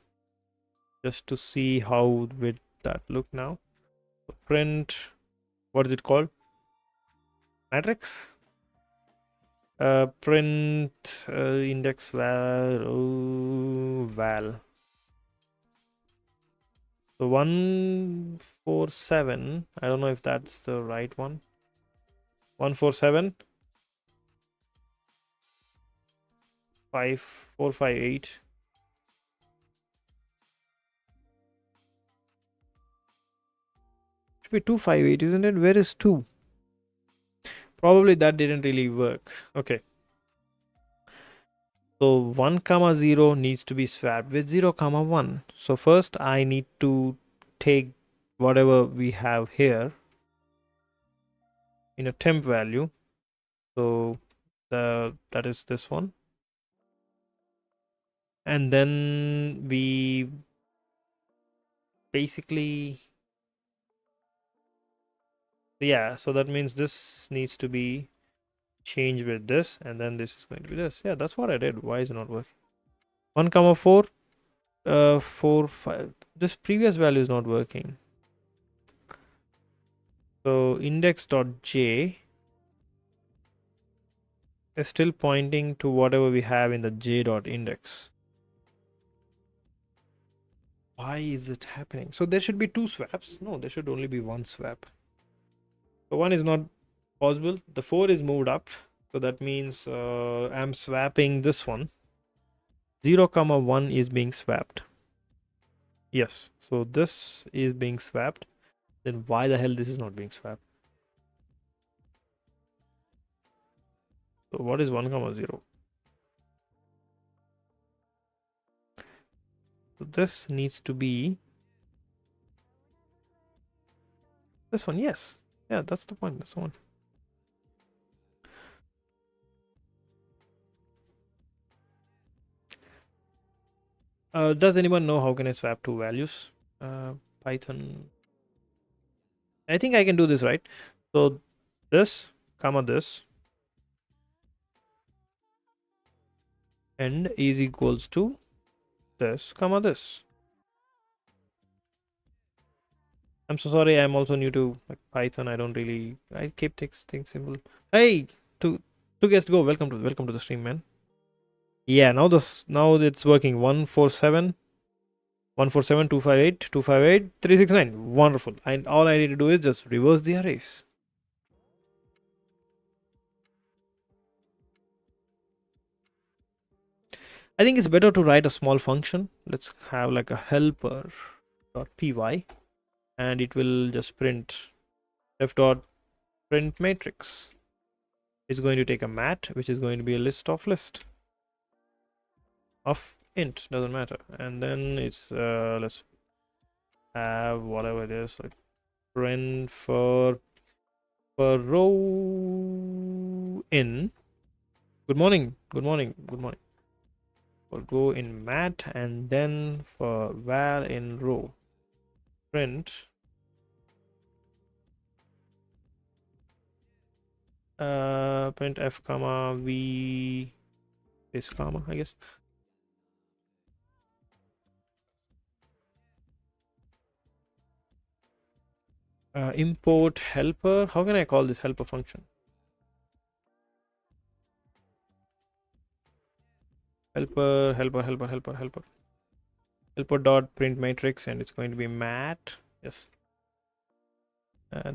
just to see how would that look now. So print, what is it called? Matrix? Print index val. So 147. I don't know if that's the right one. 147 5458. Should be 258, isn't it? Where is 2? Probably that didn't really work. Okay. So 1 comma 0 needs to be swapped with 0 comma 1. So first I need to take whatever we have here in a temp value. So that is this one. And then we basically, yeah, so that means this needs to be changed with this, and then this is going to be this. Yeah, that's what I did. Why is it not working? 1 comma 4 4 5. This previous value is not working. So index.j is still pointing to whatever we have in the j.index. Why is it happening? So there should be two swaps. No, there should only be one swap. So one is not possible. The 4 is moved up. So that means I'm swapping this one. 0, 1 is being swapped. Yes. So this is being swapped. Then why the hell this is not being swapped? So what is 1, 0? So this needs to be this one. Yes. Yeah, that's the point. That's the one. Does anyone know how can I swap two values? Python. I think I can do this, right? So this, comma this, and is equals to this, comma this. I'm so sorry. I'm also new to Python. I keep things simple. Hey, two guests go. Welcome to the stream, man. Yeah, now it's working. 147 258 258 369. Wonderful. And all I need to do is just reverse the arrays. I think it's better to write a small function. Let's have like a helper.py, and it will just print f.print matrix. It's going to take a mat, which is going to be a list of int, doesn't matter. And then it's let's have whatever it is, like print for row in. Good morning. We'll go in mat, and then for val in row, print print f comma v is comma, I guess. Import helper. How can I call this helper function? Helper dot print matrix, and it's going to be mat. Yes.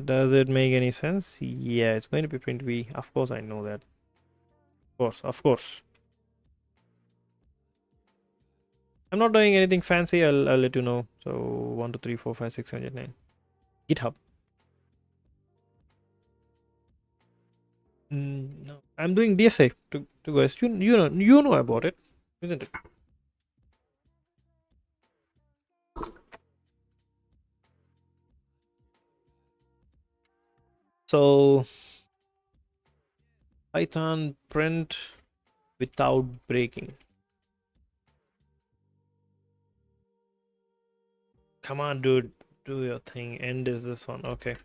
Does it make any sense? Yeah, it's going to be print v. Of course, I know that. Of course. I'm not doing anything fancy. I'll let you know. So 1 2 3 4 5 6 7 8 9. GitHub. No, I'm doing DSA to guys. You know about it, isn't it? So Python print without breaking. Come on, dude, do your thing. End is this one. Okay.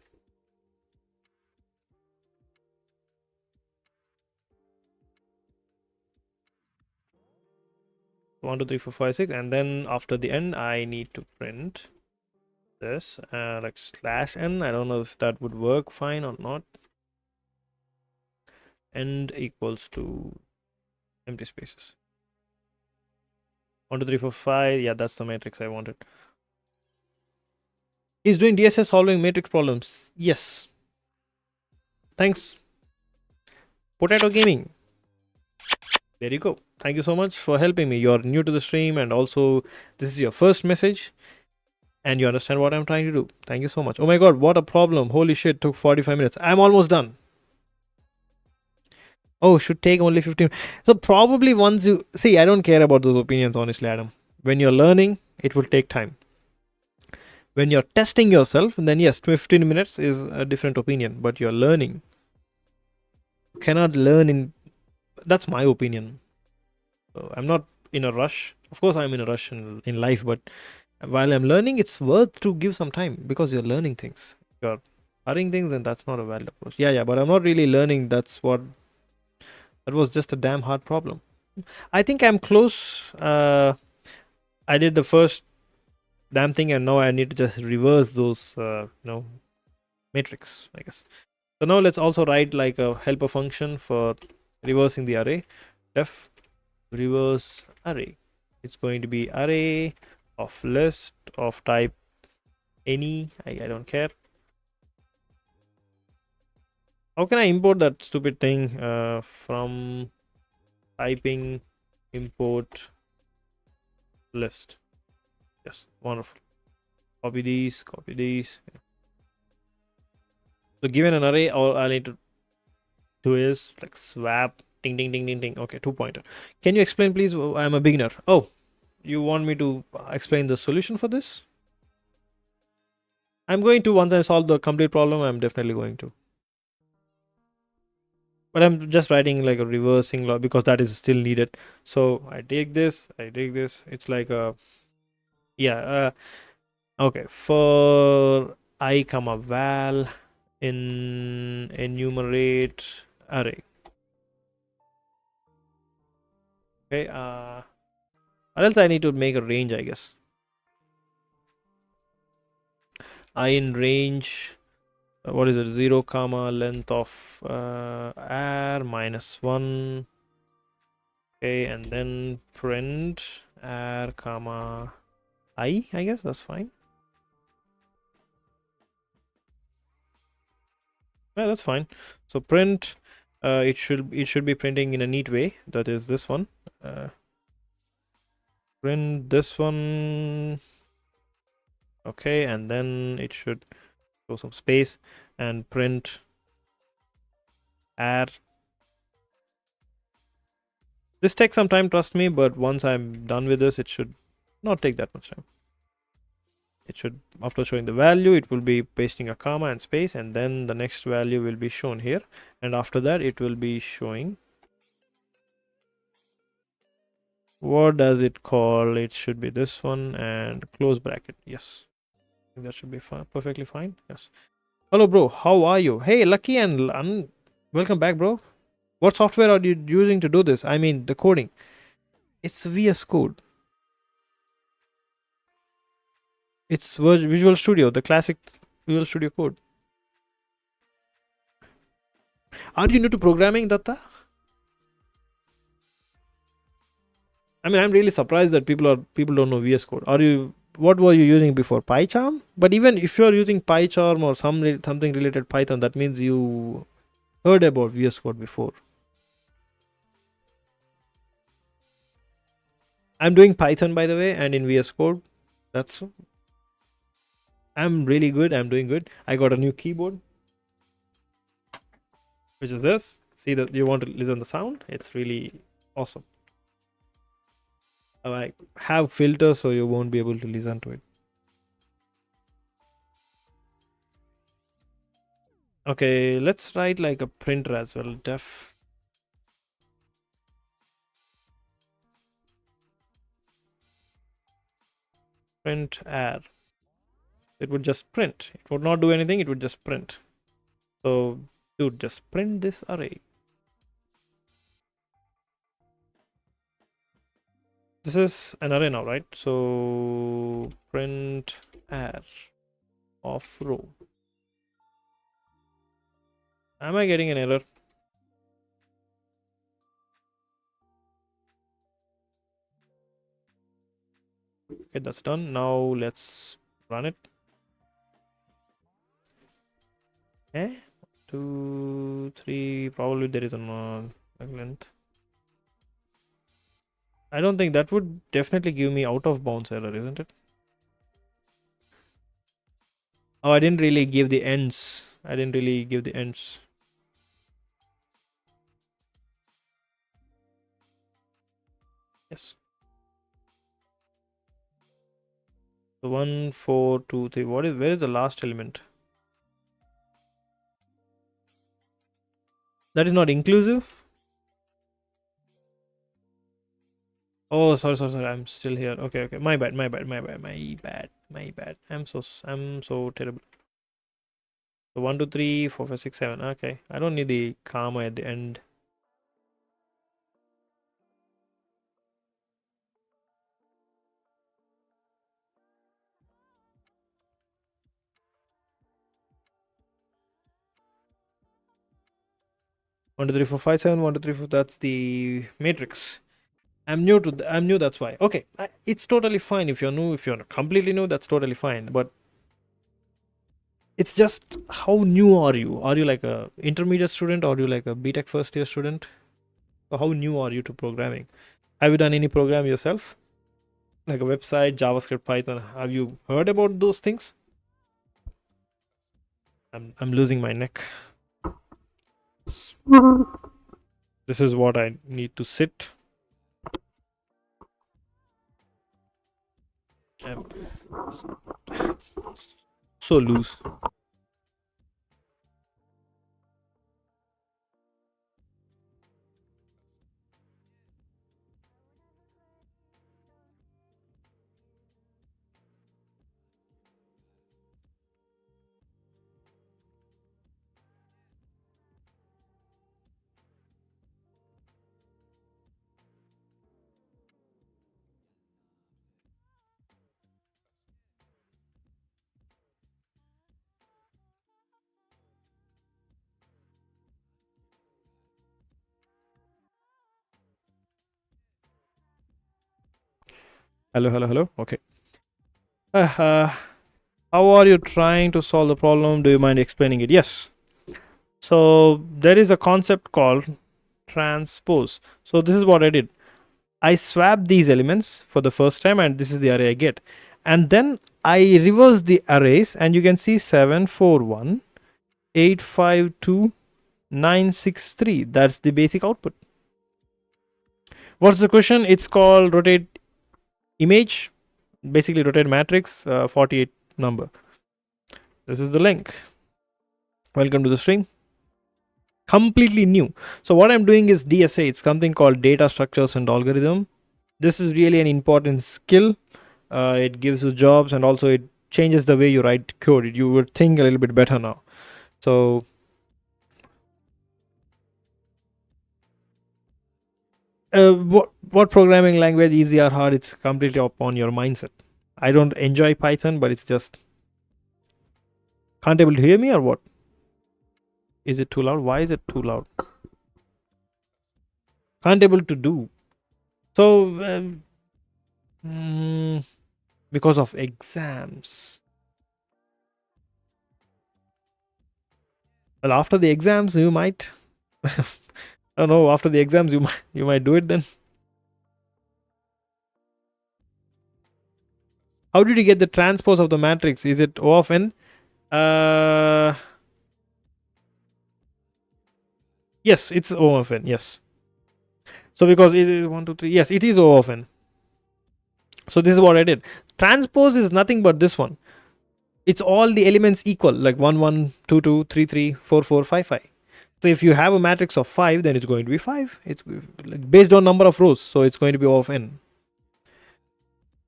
One, two, three, four, five, six, and then after the end, I need to print this like /n. I don't know if that would work fine or not. End equals to empty spaces. 1 2 3 4 5. Yeah, that's the matrix I wanted. He's doing DSA solving matrix problems. Yes. Thanks, Potato Gaming. There you go. Thank you so much for helping me. You're new to the stream, and also this is your first message, and you understand what I'm trying to do. Thank you so much. Oh my god, what a problem. Holy shit, took 45 minutes. I'm almost done. Oh, should take only 15. So probably once you see, I don't care about those opinions, honestly, Adam. When you're learning, it will take time. When you're testing yourself, then yes, 15 minutes is a different opinion, but you're learning. You cannot learn in, that's my opinion. So I'm not in a rush. Of course, I'm in a rush in life, but while I'm learning, it's worth to give some time because you're learning things. If you're hurrying things, then that's not a valid approach. Yeah, but I'm not really learning. That was just a damn hard problem. I think I'm close. I did the first damn thing, and now I need to just reverse those, matrix, I guess. So now let's also write like a helper function for reversing the array. Def reverse array. It's going to be array of list of type any. I don't care. How can I import that stupid thing from typing import list? Yes, wonderful. Copy these, copy these. So given an array, all I need to do is like swap ding ding ding ding ding. Okay, 2-pointer. Can you explain please? I'm a beginner. Oh, you want me to explain the solution for this? I'm going to, once I solve the complete problem, I'm definitely going to. But I'm just writing like a reversing law because that is still needed. So I take this, it's like a, yeah, okay, for I comma val in enumerate array. Okay, or else I need to make a range, I guess. I in range, what is it, 0 comma length of r minus 1. Okay, and then print r comma I guess that's fine. Yeah, that's fine. So print, it should be printing in a neat way. That is this one. Print this one. Okay, and then it should show some space and print r. This takes some time, trust me, but once I'm done with this, it should not take that much time. It should, after showing the value, it will be pasting a comma and space, and then the next value will be shown here, and after that it will be showing, what does it call, it should be this one and close bracket. Yes, that should be fine, perfectly fine. Yes. Hello bro, how are you? Hey Lucky and welcome back bro. What software are you using to do this? I mean the coding. It's VS Code. It's Visual Studio, the classic Visual Studio Code. Are you new to programming, Datta? I mean, I'm really surprised that people don't know VS Code. Are you? What were you using before? PyCharm? But even if you're using PyCharm or something related Python, that means you heard about VS Code before. I'm doing Python by the way, and in VS Code. That's. I'm really good. I'm doing good. I got a new keyboard, which is this. See that you want to listen the sound? It's really awesome. I have filters, so you won't be able to listen to it. Okay, let's write like a printer as well. Def print r. It would just print. It would not do anything. It would just print. So, dude, just print this array. This is an array now, right? So print r of row. Am I getting an error? Okay, that's done. Now let's run it. Eh? 2, 3. Probably there is a length. I don't think that would definitely give me out of bounds error, isn't it? Oh, I didn't really give the ends. I didn't really give the ends. Yes. So 1, 4, 2, 3. Where is the last element? That is not inclusive. Oh, sorry. I'm still here. Okay. My bad. I'm so terrible. So 1, 2, 3, 4, 5, 6, 7. Okay. I don't need the comma at the end. 1 2 3 4 5 7 1 2 3 4. That's the matrix. I'm new to I'm new, that's why. Okay, it's totally fine if you're new. If you're completely new, that's totally fine. But it's just, how new are you? Are you like a intermediate student, or are you like a BTech first year student? So how new are you to programming? Have you done any program yourself, like a website, JavaScript, Python? Have you heard about those things? I'm losing my neck. This is what I need to sit. I'm so loose. Hello, hello, hello. Okay. How are you trying to solve the problem? Do you mind explaining it? Yes. So there is a concept called transpose. So this is what I did. I swapped these elements for the first time, and this is the array I get. And then I reverse the arrays, and you can see 7 4 1 8 5 2 9 6 3. That's the basic output. What's the question? It's called rotate image, basically rotate matrix, 48 number. This is the link. Welcome to the string. Completely new. So what I'm doing is DSA. It's something called data structures and algorithm. This is really an important skill. It gives you jobs, and also it changes the way you write code. You would think a little bit better now. So what programming language, easy or hard, it's completely upon your mindset. I don't enjoy Python, but it's just, can't able to hear me or what? Is it too loud? Why is it too loud? Can't able to do. So because of exams. Well, after the exams you might I don't know, after the exams you might do it then. How did you get the transpose of the matrix? Is it O of n? Yes, it's O of n. Yes. So because it is 1 2 3, yes, it is O of n. So this is what I did. Transpose is nothing but this one. It's all the elements equal, like 1 1 2 2 3 3 4 4 5 5. So if you have a matrix of 5, then it's going to be 5. It's like based on number of rows, so it's going to be O of n.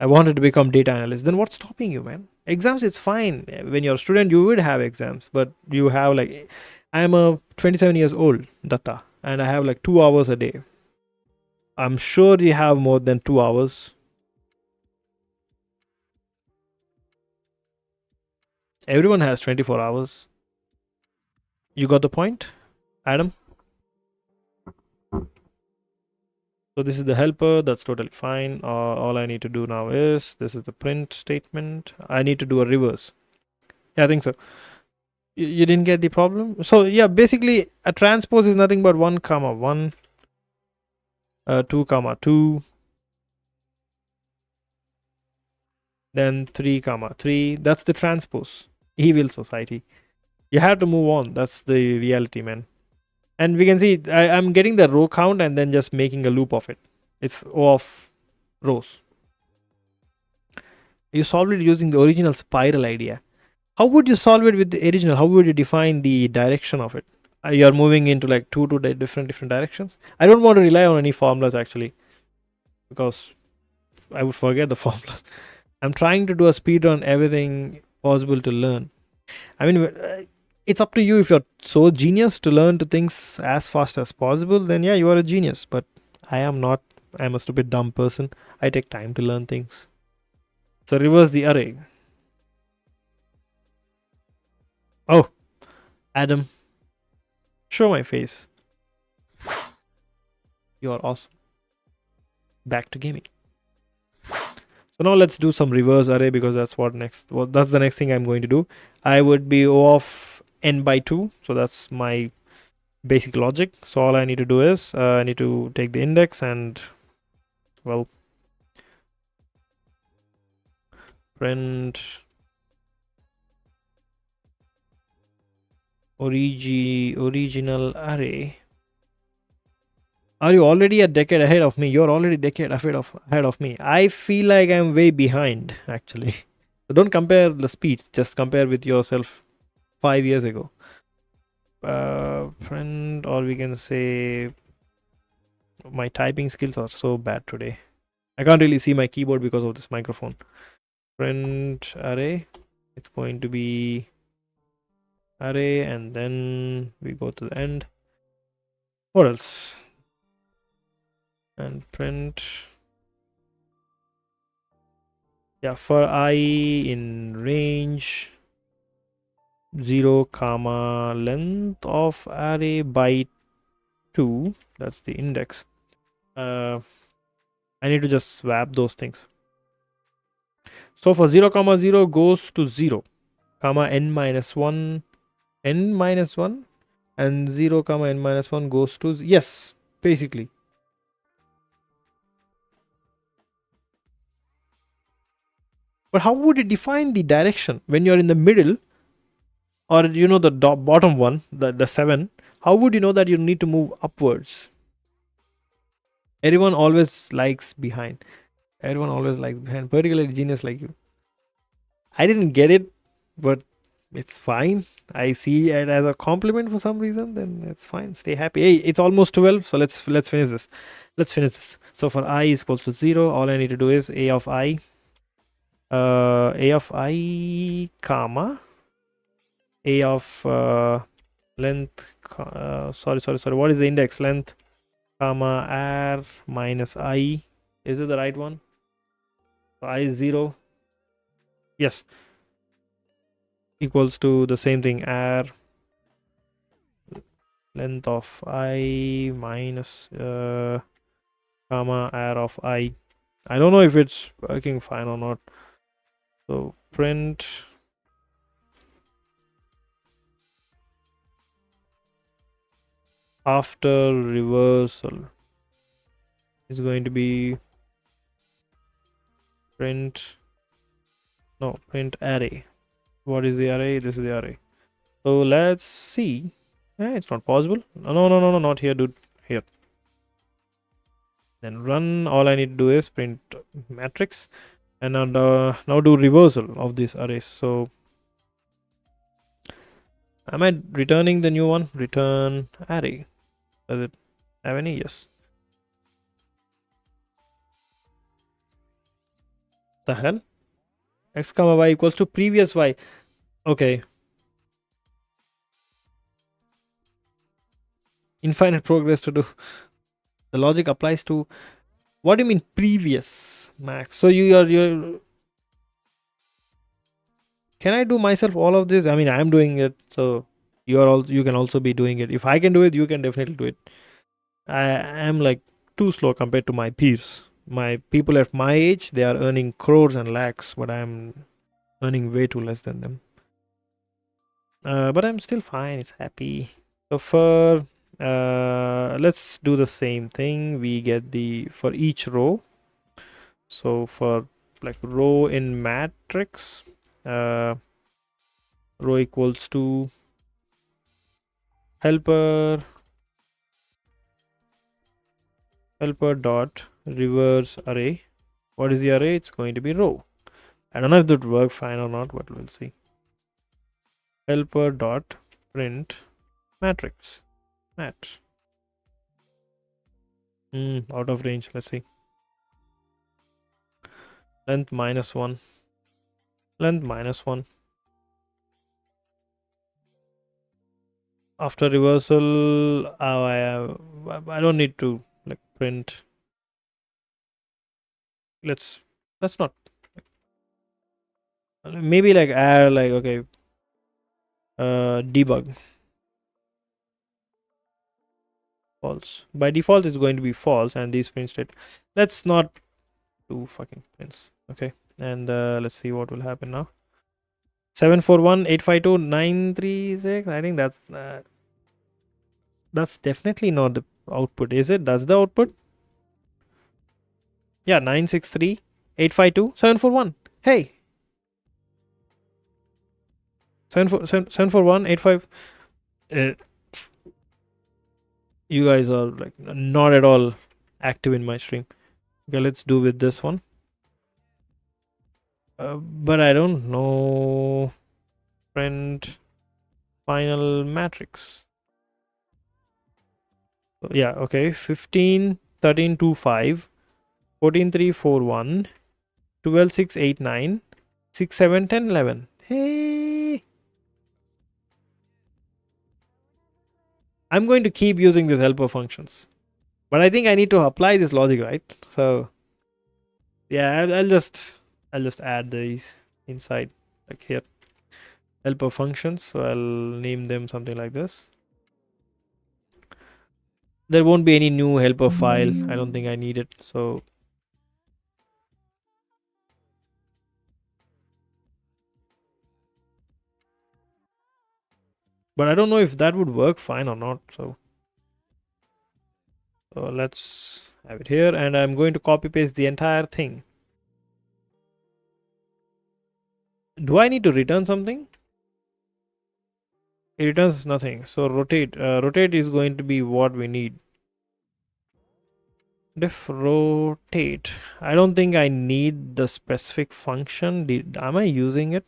I wanted to become data analyst. Then what's stopping you, man? Exams, it's fine. When you're a student, you would have exams, but you have like, I'm a 27 years old Datta, and I have like 2 hours a day. I'm sure you have more than 2 hours. Everyone has 24 hours. You got the point, Adam? So this is the helper. That's totally fine. All I need to do now is, this is the print statement. I need to do a reverse. Yeah, I think so. You didn't get the problem? So yeah, basically a transpose is nothing but 1 comma 1, 2 comma 2, then 3 comma 3. That's the transpose. Evil society. You have to move on. That's the reality, man. And we can see I'm getting the row count and then just making a loop of it. It's O of rows. You solved it using the original spiral idea. How would you solve it with the original? How would you define the direction of it? You're moving into like two different directions. I don't want to rely on any formulas actually, because I would forget the formulas. I'm trying to do a speed run, everything possible to learn. I mean, it's up to you. If you're so genius to learn to things as fast as possible, then yeah, you are a genius. But I am not. I'm a stupid dumb person. I take time to learn things. So reverse the array. Oh, Adam, show my face. You are awesome. Back to gaming. So now let's do some reverse array, because that's that's the next thing I'm going to do. I would be O of n by 2. So that's my basic logic. So all I need to do is I need to take the index and, well, print original array. Are you already a decade ahead of me? You're already decade ahead of me. I feel like I'm way behind, actually. So don't compare the speeds. Just compare with yourself 5 years ago. Print, or we can say my typing skills are so bad today. I can't really see my keyboard because of this microphone. Print array. It's going to be array, and then we go to the end. What else? And print, yeah, for I in range 0 comma length of array by 2. That's the index. I need to just swap those things. So for 0 comma 0 goes to 0 comma n minus 1 and 0 comma n minus 1 goes to, yes, basically. But how would it define the direction when you're in the middle, or the bottom one, the 7? How would you know that you need to move upwards? Everyone always likes behind. Particularly genius like you. I didn't get it, but it's fine. I see it as a compliment for some reason. Then it's fine. Stay happy. Hey, it's almost 12, so let's finish this. So for I is equals to 0, all I need to do is a of I, comma a of length. Sorry. What is the index? Length, comma r minus I. Is it the right one? I is 0. Yes. Equals to the same thing, r length of I minus comma r of I. I don't know if it's working fine or not. So print after reversal is going to be print array. What is the array? This is the array. So let's see. It's not possible. No, not here, dude. Here. Then run. All I need to do is print matrix, and now do reversal of this array. So am I returning the new one? Return array. Does it have any? Yes. The hell? X comma y equals to previous y. Okay. Infinite progress to do. The logic applies to, what do you mean previous, Max? So you're can I do myself all of this? I mean, I'm doing it, so you can also be doing it. If I can do it, you can definitely do it. I am like too slow compared to my peers. My people at my age, they are earning crores and lakhs, but I'm earning way too less than them. But I'm still fine. It's happy. So for let's do the same thing. We get the for each row. So for like row in matrix, row equals to helper dot reverse array. What is the array? It's going to be row. I don't know if that would work fine or not, but we'll see. Helper dot print matrix. Out of range. Let's see. Length minus 1. After reversal, I don't need to like print. Let's not. Maybe like add like, okay, debug. false. By default, it's going to be false, and these print state. Let's not do fucking prints. Okay, and let's see what will happen now. 741-852-936. I think that's definitely not the output, is it? That's the output. Yeah, 963-852-741. Hey, 741-85. You guys are like not at all active in my stream. Okay, let's do with this one. But I don't know. Print final matrix. So, yeah, okay. 15, 13, 2, 5, 14, 3, 4, 1, 12, 6, 8, 9, 6, 7, 10, 11. Hey. I'm going to keep using these helper functions. But I think I need to apply this logic, right? So yeah, I'll just add these inside, like here, helper functions. So I'll name them something like this. There won't be any new helper file. I don't think I need it. So but I don't know if that would work fine or not. So let's have it here, and I'm going to copy paste the entire thing. Do I need to return something? It returns nothing. So rotate. Rotate is going to be what we need. Diff rotate. I don't think I need the specific function. Am I using it?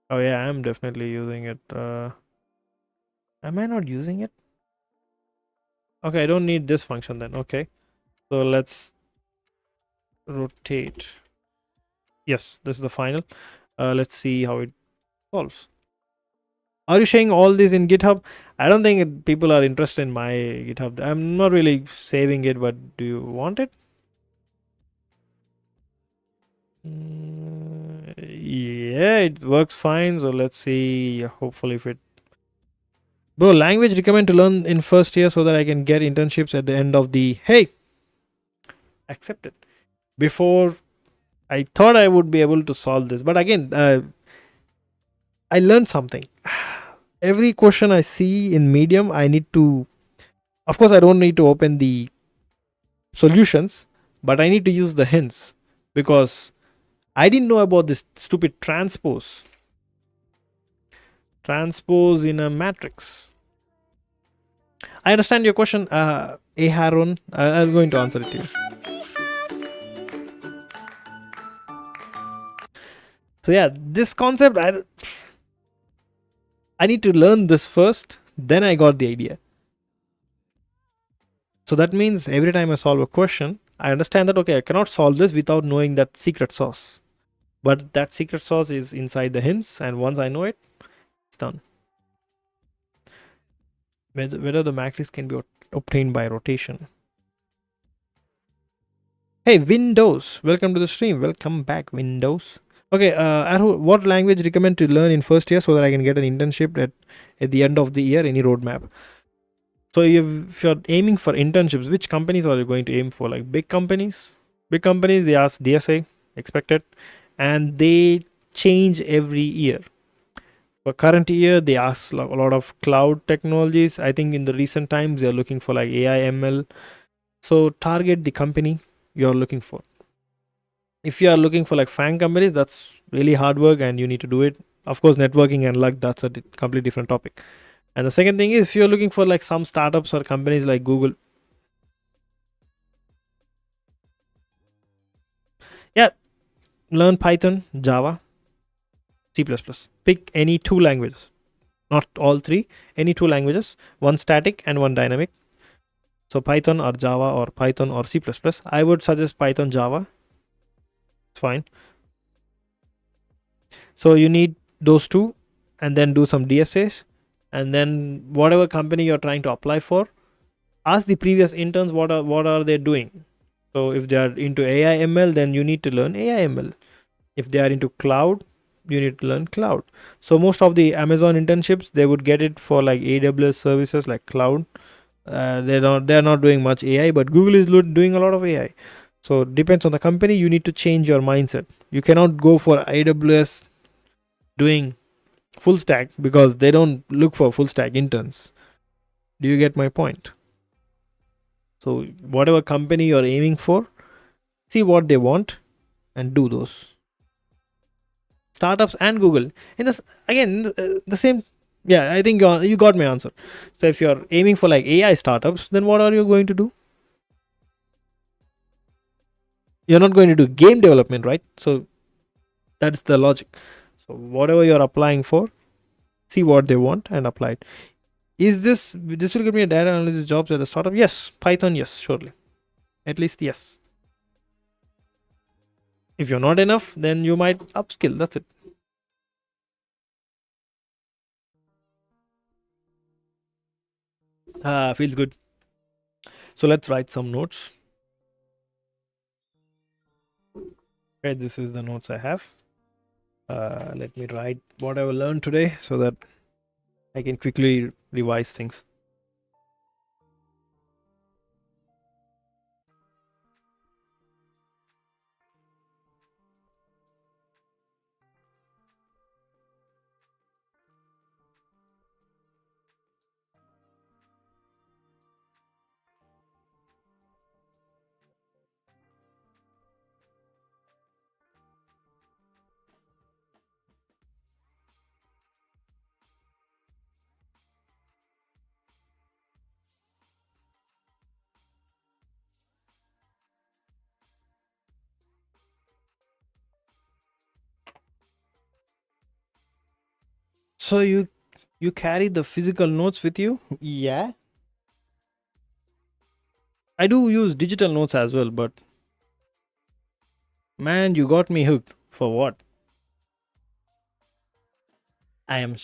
Oh yeah, I'm definitely using it. Am I not using it? Okay, I don't need this function then. Okay, so let's rotate. Yes, this is the final. Let's see how it solves. Are you sharing all this in GitHub? I don't think people are interested in my GitHub. I'm not really saving it, but do you want it? Yeah, it works fine. So let's see. Hopefully, if it. Bro, language recommend to learn in first year so that I can get internships at the end of the. Hey, accept it. Before, I thought I would be able to solve this, but again, I learned something. Every question I see in Medium, I need to. Of course, I don't need to open the solutions, but I need to use the hints because I didn't know about this stupid transpose. Transpose in a matrix. I understand your question, Harun. I'm going to answer it to you. So yeah, this concept, I need to learn this first, then I got the idea. So that means every time I solve a question, I understand that, okay, I cannot solve this without knowing that secret sauce. But that secret sauce is inside the hints, and once I know it, it's done. Whether the matrix can be obtained by rotation. Hey, Windows, welcome to the stream. Welcome back, Windows. Okay, Arhu, what language recommend to learn in first year so that I can get an internship at the end of the year? Any roadmap? So if you're aiming for internships, which companies are you going to aim for? Like big companies? Big companies, they ask DSA, expected, and they change every year. For current year, they ask a lot of cloud technologies. I think in the recent times, they're looking for like AI, ML. So target the company you're looking for. If you are looking for like FANG companies, that's really hard work and you need to do it. Of course, networking and luck, that's a completely different topic. And the second thing is, if you're looking for like some startups or companies like Google. Yeah, learn Python, Java, C++. Pick any two languages, not all three, any two languages, one static and one dynamic. So Python or Java or Python or C++. I would suggest Python, Java. It's fine. So you need those two and then do some DSAs, and then whatever company you're trying to apply for, ask the previous interns what are they doing. So if they are into AI ML, then you need to learn AI ML. If they are into cloud, you need to learn cloud. So most of the Amazon internships, they would get it for like AWS services like cloud. They're not doing much AI, but Google is doing a lot of AI. So depends on the company. You need to change your mindset. You cannot go for AWS doing full stack because they don't look for full stack interns. Do you get my point? So whatever company you're aiming for, see what they want and do those. Startups and Google in this again the same. Yeah, I think you got my answer. So if you're aiming for like AI startups, then what are you going to do? You're not going to do game development, right? So that's the logic. So whatever you're applying for, see what they want and apply it. Is this will give me a data analysis jobs at the startup? Yes. Python, yes, surely. At least yes. If you're not enough, then you might upskill. That's it. Feels good. So let's write some notes. Okay, this is the notes I have. Let me write what I will learn today so that I can quickly revise things. So you carry the physical notes with you? Yeah. I do use digital notes as well, but man, you got me hooked. For what? I am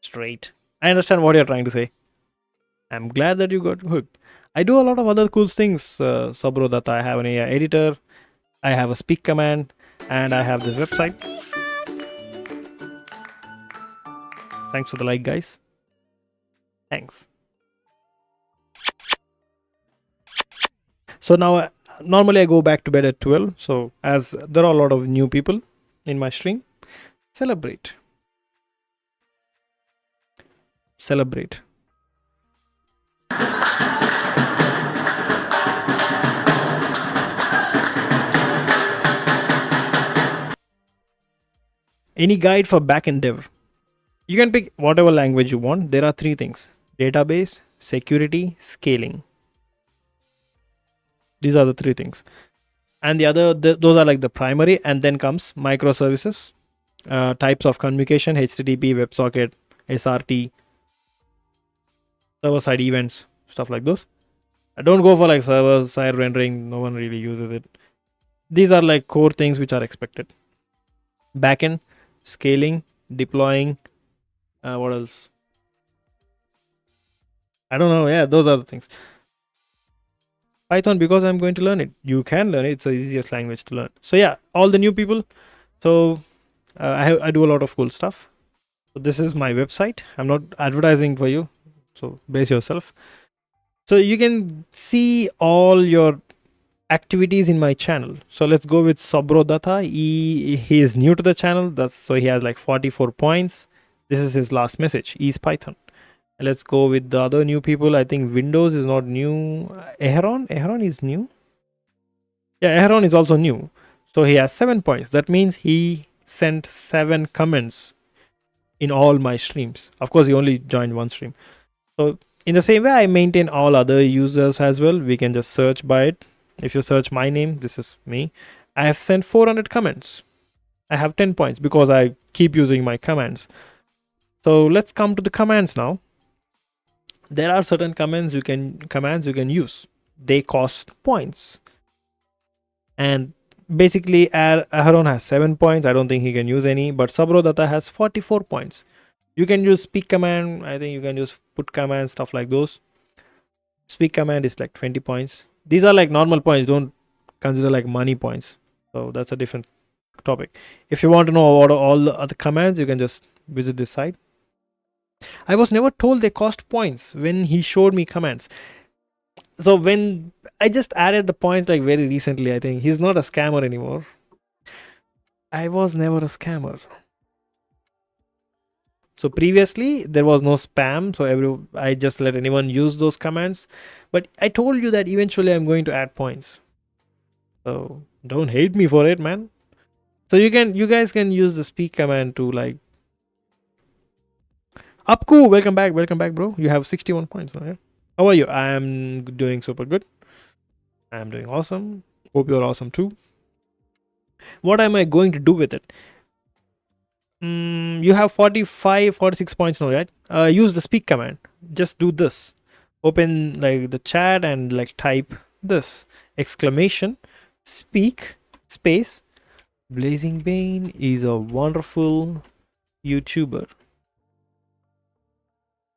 straight. I understand what you're trying to say. I'm glad that you got hooked. I do a lot of other cool things, Sabro, that I have an AI editor, I have a speak command, and I have this website. Thanks for the like, guys. Thanks. So now, normally I go back to bed at 12. So as there are a lot of new people in my stream, celebrate. Celebrate. Any guide for backend dev? You can pick whatever language you want. There are three things: database, security, scaling. These are the three things. And those are like the primary, and then comes microservices, types of communication, HTTP, WebSocket, SRT, server side events, stuff like those. I don't go for like server side rendering, no one really uses it. These are like core things which are expected. Backend, scaling, deploying, what else? I don't know. Yeah, those are the things. Python, because I'm going to learn it. You can learn it. It's the easiest language to learn. So yeah, all the new people. So I do a lot of cool stuff. So this is my website. I'm not advertising for you, so brace yourself. So you can see all your activities in my channel. So let's go with Sabro Datta. He is new to the channel. So he has like 44 points. This is his last message. He's Python. Let's go with the other new people. I think Windows is not new. Ehron is new. Yeah, Ehron is also new. So he has 7 points. That means he sent 7 comments in all my streams. Of course, he only joined one stream. So in the same way, I maintain all other users as well. We can just search by it. If you search my name, this is me. I have sent 400 comments. I have 10 points because I keep using my commands. So let's come to the commands now. There are certain commands you can use. They cost points. And basically, Aharon has 7 points. I don't think he can use any. But Sabro Datta has 44 points. You can use speak command. I think you can use put command, stuff like those. Speak command is like 20 points. These are like normal points. Don't consider like money points. So that's a different topic. If you want to know about all the other commands, you can just visit this site. I was never told they cost points when he showed me commands. So when I just added the points like very recently, I think he's not a scammer anymore. I was never a scammer. So previously there was no spam, so I just let anyone use those commands. But I told you that eventually I'm going to add points. So don't hate me for it, man. So you guys can use the speak command to like Upku, welcome back, bro. You have 61 points now, yeah? How are you? I am doing super good. I am doing awesome. Hope you're awesome too. What am I going to do with it? You have 46 points now, right? Use the speak command. Just do this. Open like the chat and like type this exclamation speak space. Blazing Bane is a wonderful YouTuber.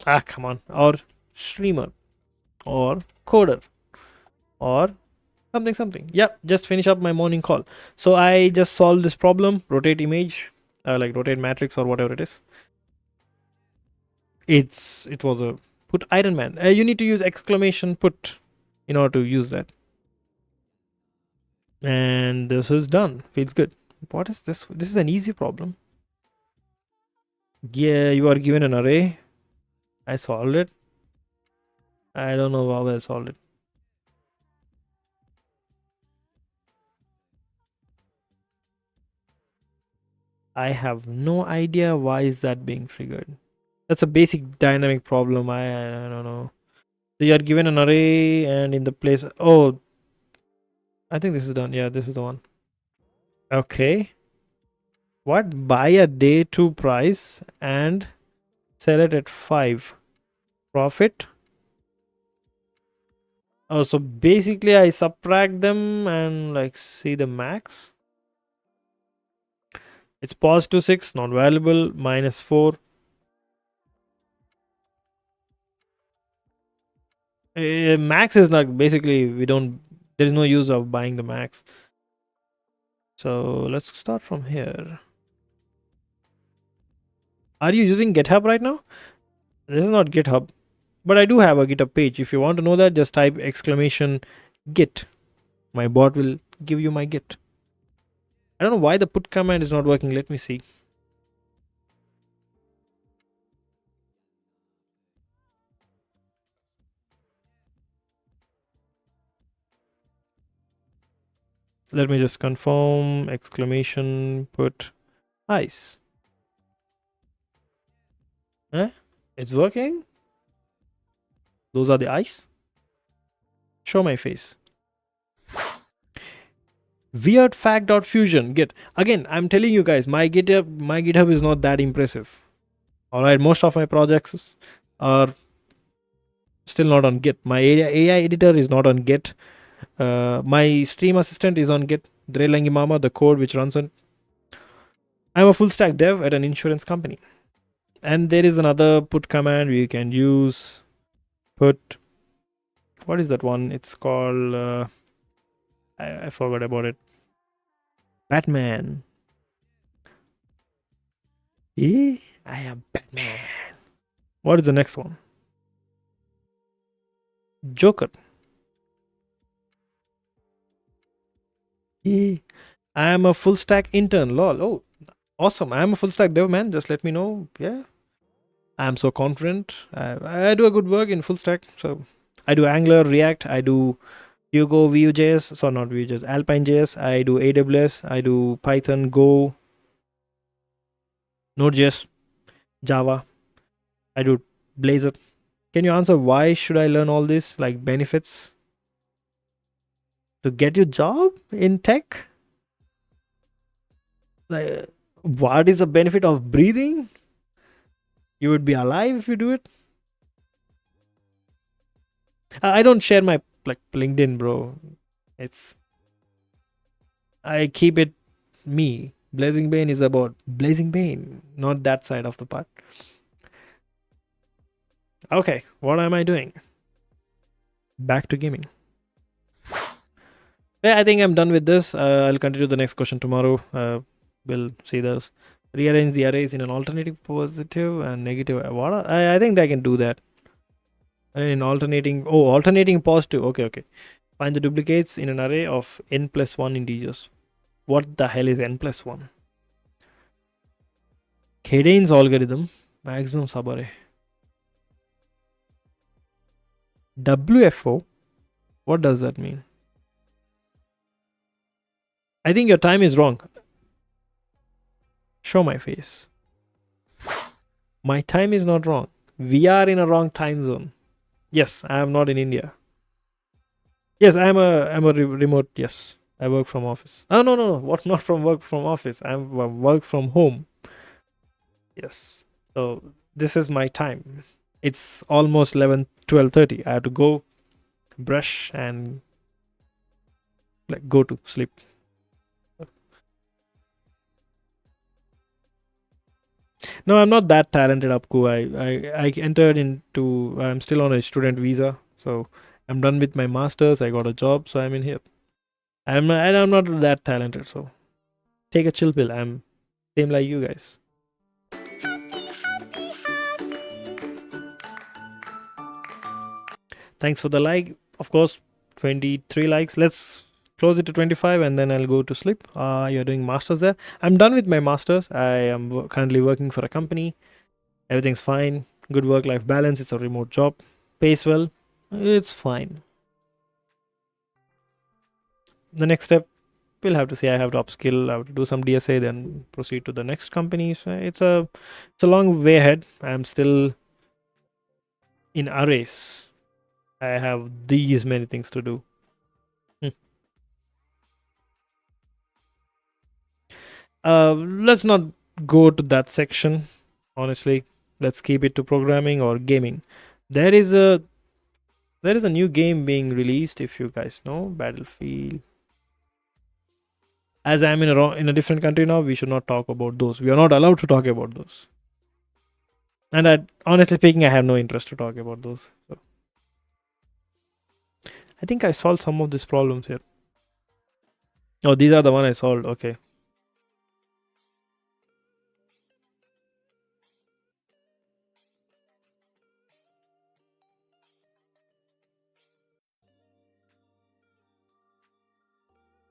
Come on. Or streamer. Or coder. Or something. Yep, just finish up my morning call. So I just solved this problem. Rotate image. Like rotate matrix or whatever it is. It was a put Iron Man. You need to use exclamation put in order to use that. And this is done. Feels good. What is this? This is an easy problem. Yeah, you are given an array. I solved it. I don't know how I solved it. I have no idea why is that being triggered. That's a basic dynamic problem. I don't know. So you are given an array and in the place. Oh, I think this is done. Yeah, this is the one. Okay. What? Buy a day 2 price and sell it at 5. Profit. Oh, so basically I subtract them and like see the max. It's positive 6, not valuable, minus 4. Max is not basically there is no use of buying the max. So let's start from here. Are you using GitHub right now? This is not GitHub, but I do have a GitHub page. If you want to know that, just type exclamation git. My bot will give you my git. I don't know why the put command is not working. Let me see. Let me just confirm exclamation put ice. It's working. Those are the ice. Show my face. Weird fact.fusion git. Again, I'm telling you guys, my GitHub is not that impressive. Alright, most of my projects are still not on Git. My AI editor is not on Git. My stream assistant is on Git. Drelangi Mama, the code which runs on. I'm a full stack dev at an insurance company. And there is another put command we can use. Put. What is that one? It's called. I forgot about it. Batman. I am Batman. What is the next one? Joker. I am a full stack intern. Lol. Oh, awesome. I am a full stack dev, man. Just let me know. Yeah. I am so confident. I do a good work in full stack. So I do Angular, React. I do Hugo, Vue.js. So not Vue.js, Alpine.js. I do AWS. I do Python, Go, Node.js, Java. I do Blazor. Can you answer why should I learn all this? Like benefits? To get your job in tech? Like, what is the benefit of breathing? You would be alive if you do it. I don't share my like LinkedIn, bro. I keep it me. Blazing Bane is about Blazing Bane, not that side of the part. Okay, what am I doing? Back to gaming. Yeah, I think I'm done with this. I'll continue the next question tomorrow. We'll see those. Rearrange the arrays in an alternating positive and negative. What? I think I can do that. In alternating. Oh, alternating positive. Okay. Find the duplicates in an array of n plus 1 integers. What the hell is n plus 1? Kadane's algorithm. Maximum subarray. WFO? What does that mean? I think your time is wrong. Show my face. My time is not wrong. We are in a wrong time zone. Yes, I am not in India. Yes, I'm a remote. Yes, I work from office. Oh no. What? Not from work from office. I'm work from home. Yes. So this is my time. It's almost 12:30. I have to go brush and like go to sleep. No, I'm not that talented, Apku. I entered into. I'm still on a student visa, so I'm done with my masters. I got a job, so I'm in here. I'm not that talented, so take a chill pill. I'm same like you guys. Thanks for the like. Of course, 23 likes. Let's close it to 25 and then I'll go to sleep. You're doing masters there. I'm done with my masters. I am currently working for a company. Everything's fine. Good work-life balance. It's a remote job. Pays well. It's fine. The next step, we'll have to see. I have to upskill. I have to do some DSA, then proceed to the next company. So it's a long way ahead. I'm still in arrays. I have these many things to do. Let's not go to that section. Honestly, let's keep it to programming or gaming. There is a new game being released. If you guys know, Battlefield. As I'm in a different country now, we should not talk about those. We are not allowed to talk about those. And honestly speaking, I have no interest to talk about those. So. I think I solved some of these problems here. Oh, these are the one I solved. Okay.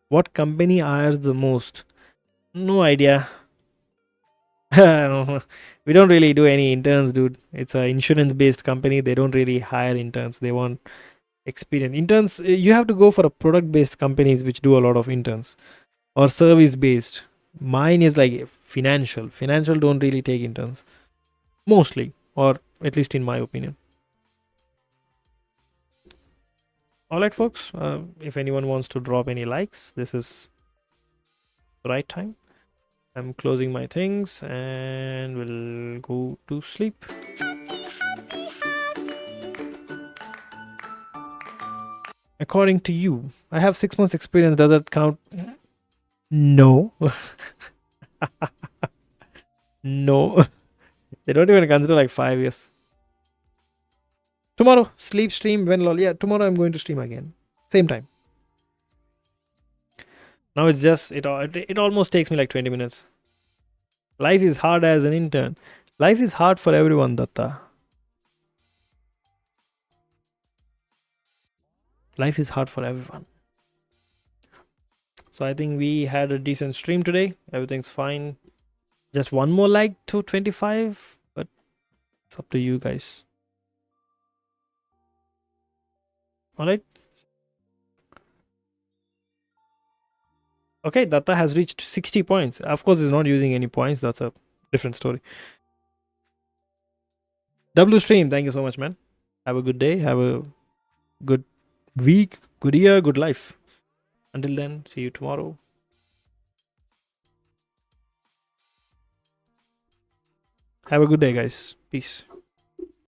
What company hires the most? No idea. We don't really do any interns, dude. It's an insurance based company. They don't really hire interns. They want experience. Interns, you have to go for a product based companies which do a lot of interns or service based. Mine is like financial. Financial don't really take interns. Mostly, or at least in my opinion. All right, folks. If anyone wants to drop any likes, this is the right time. I'm closing my things and we'll go to sleep. According to you, I have 6 months experience. Does that count? No. No. They don't even consider like 5 years. Tomorrow, sleep stream when lol. Yeah, tomorrow I'm going to stream again. Same time. Now it's just, it almost takes me like 20 minutes. Life is hard as an intern. Life is hard for everyone, Datta. Life is hard for everyone. So I think we had a decent stream today. Everything's fine. Just one more like to 25, but it's up to you guys. All right. Okay, Datta has reached 60 points. Of course, he's not using any points. That's a different story. W stream, thank you so much, man. Have a good day. Have a good week, good year, good life. Until then, see you tomorrow. Have a good day, guys. Peace.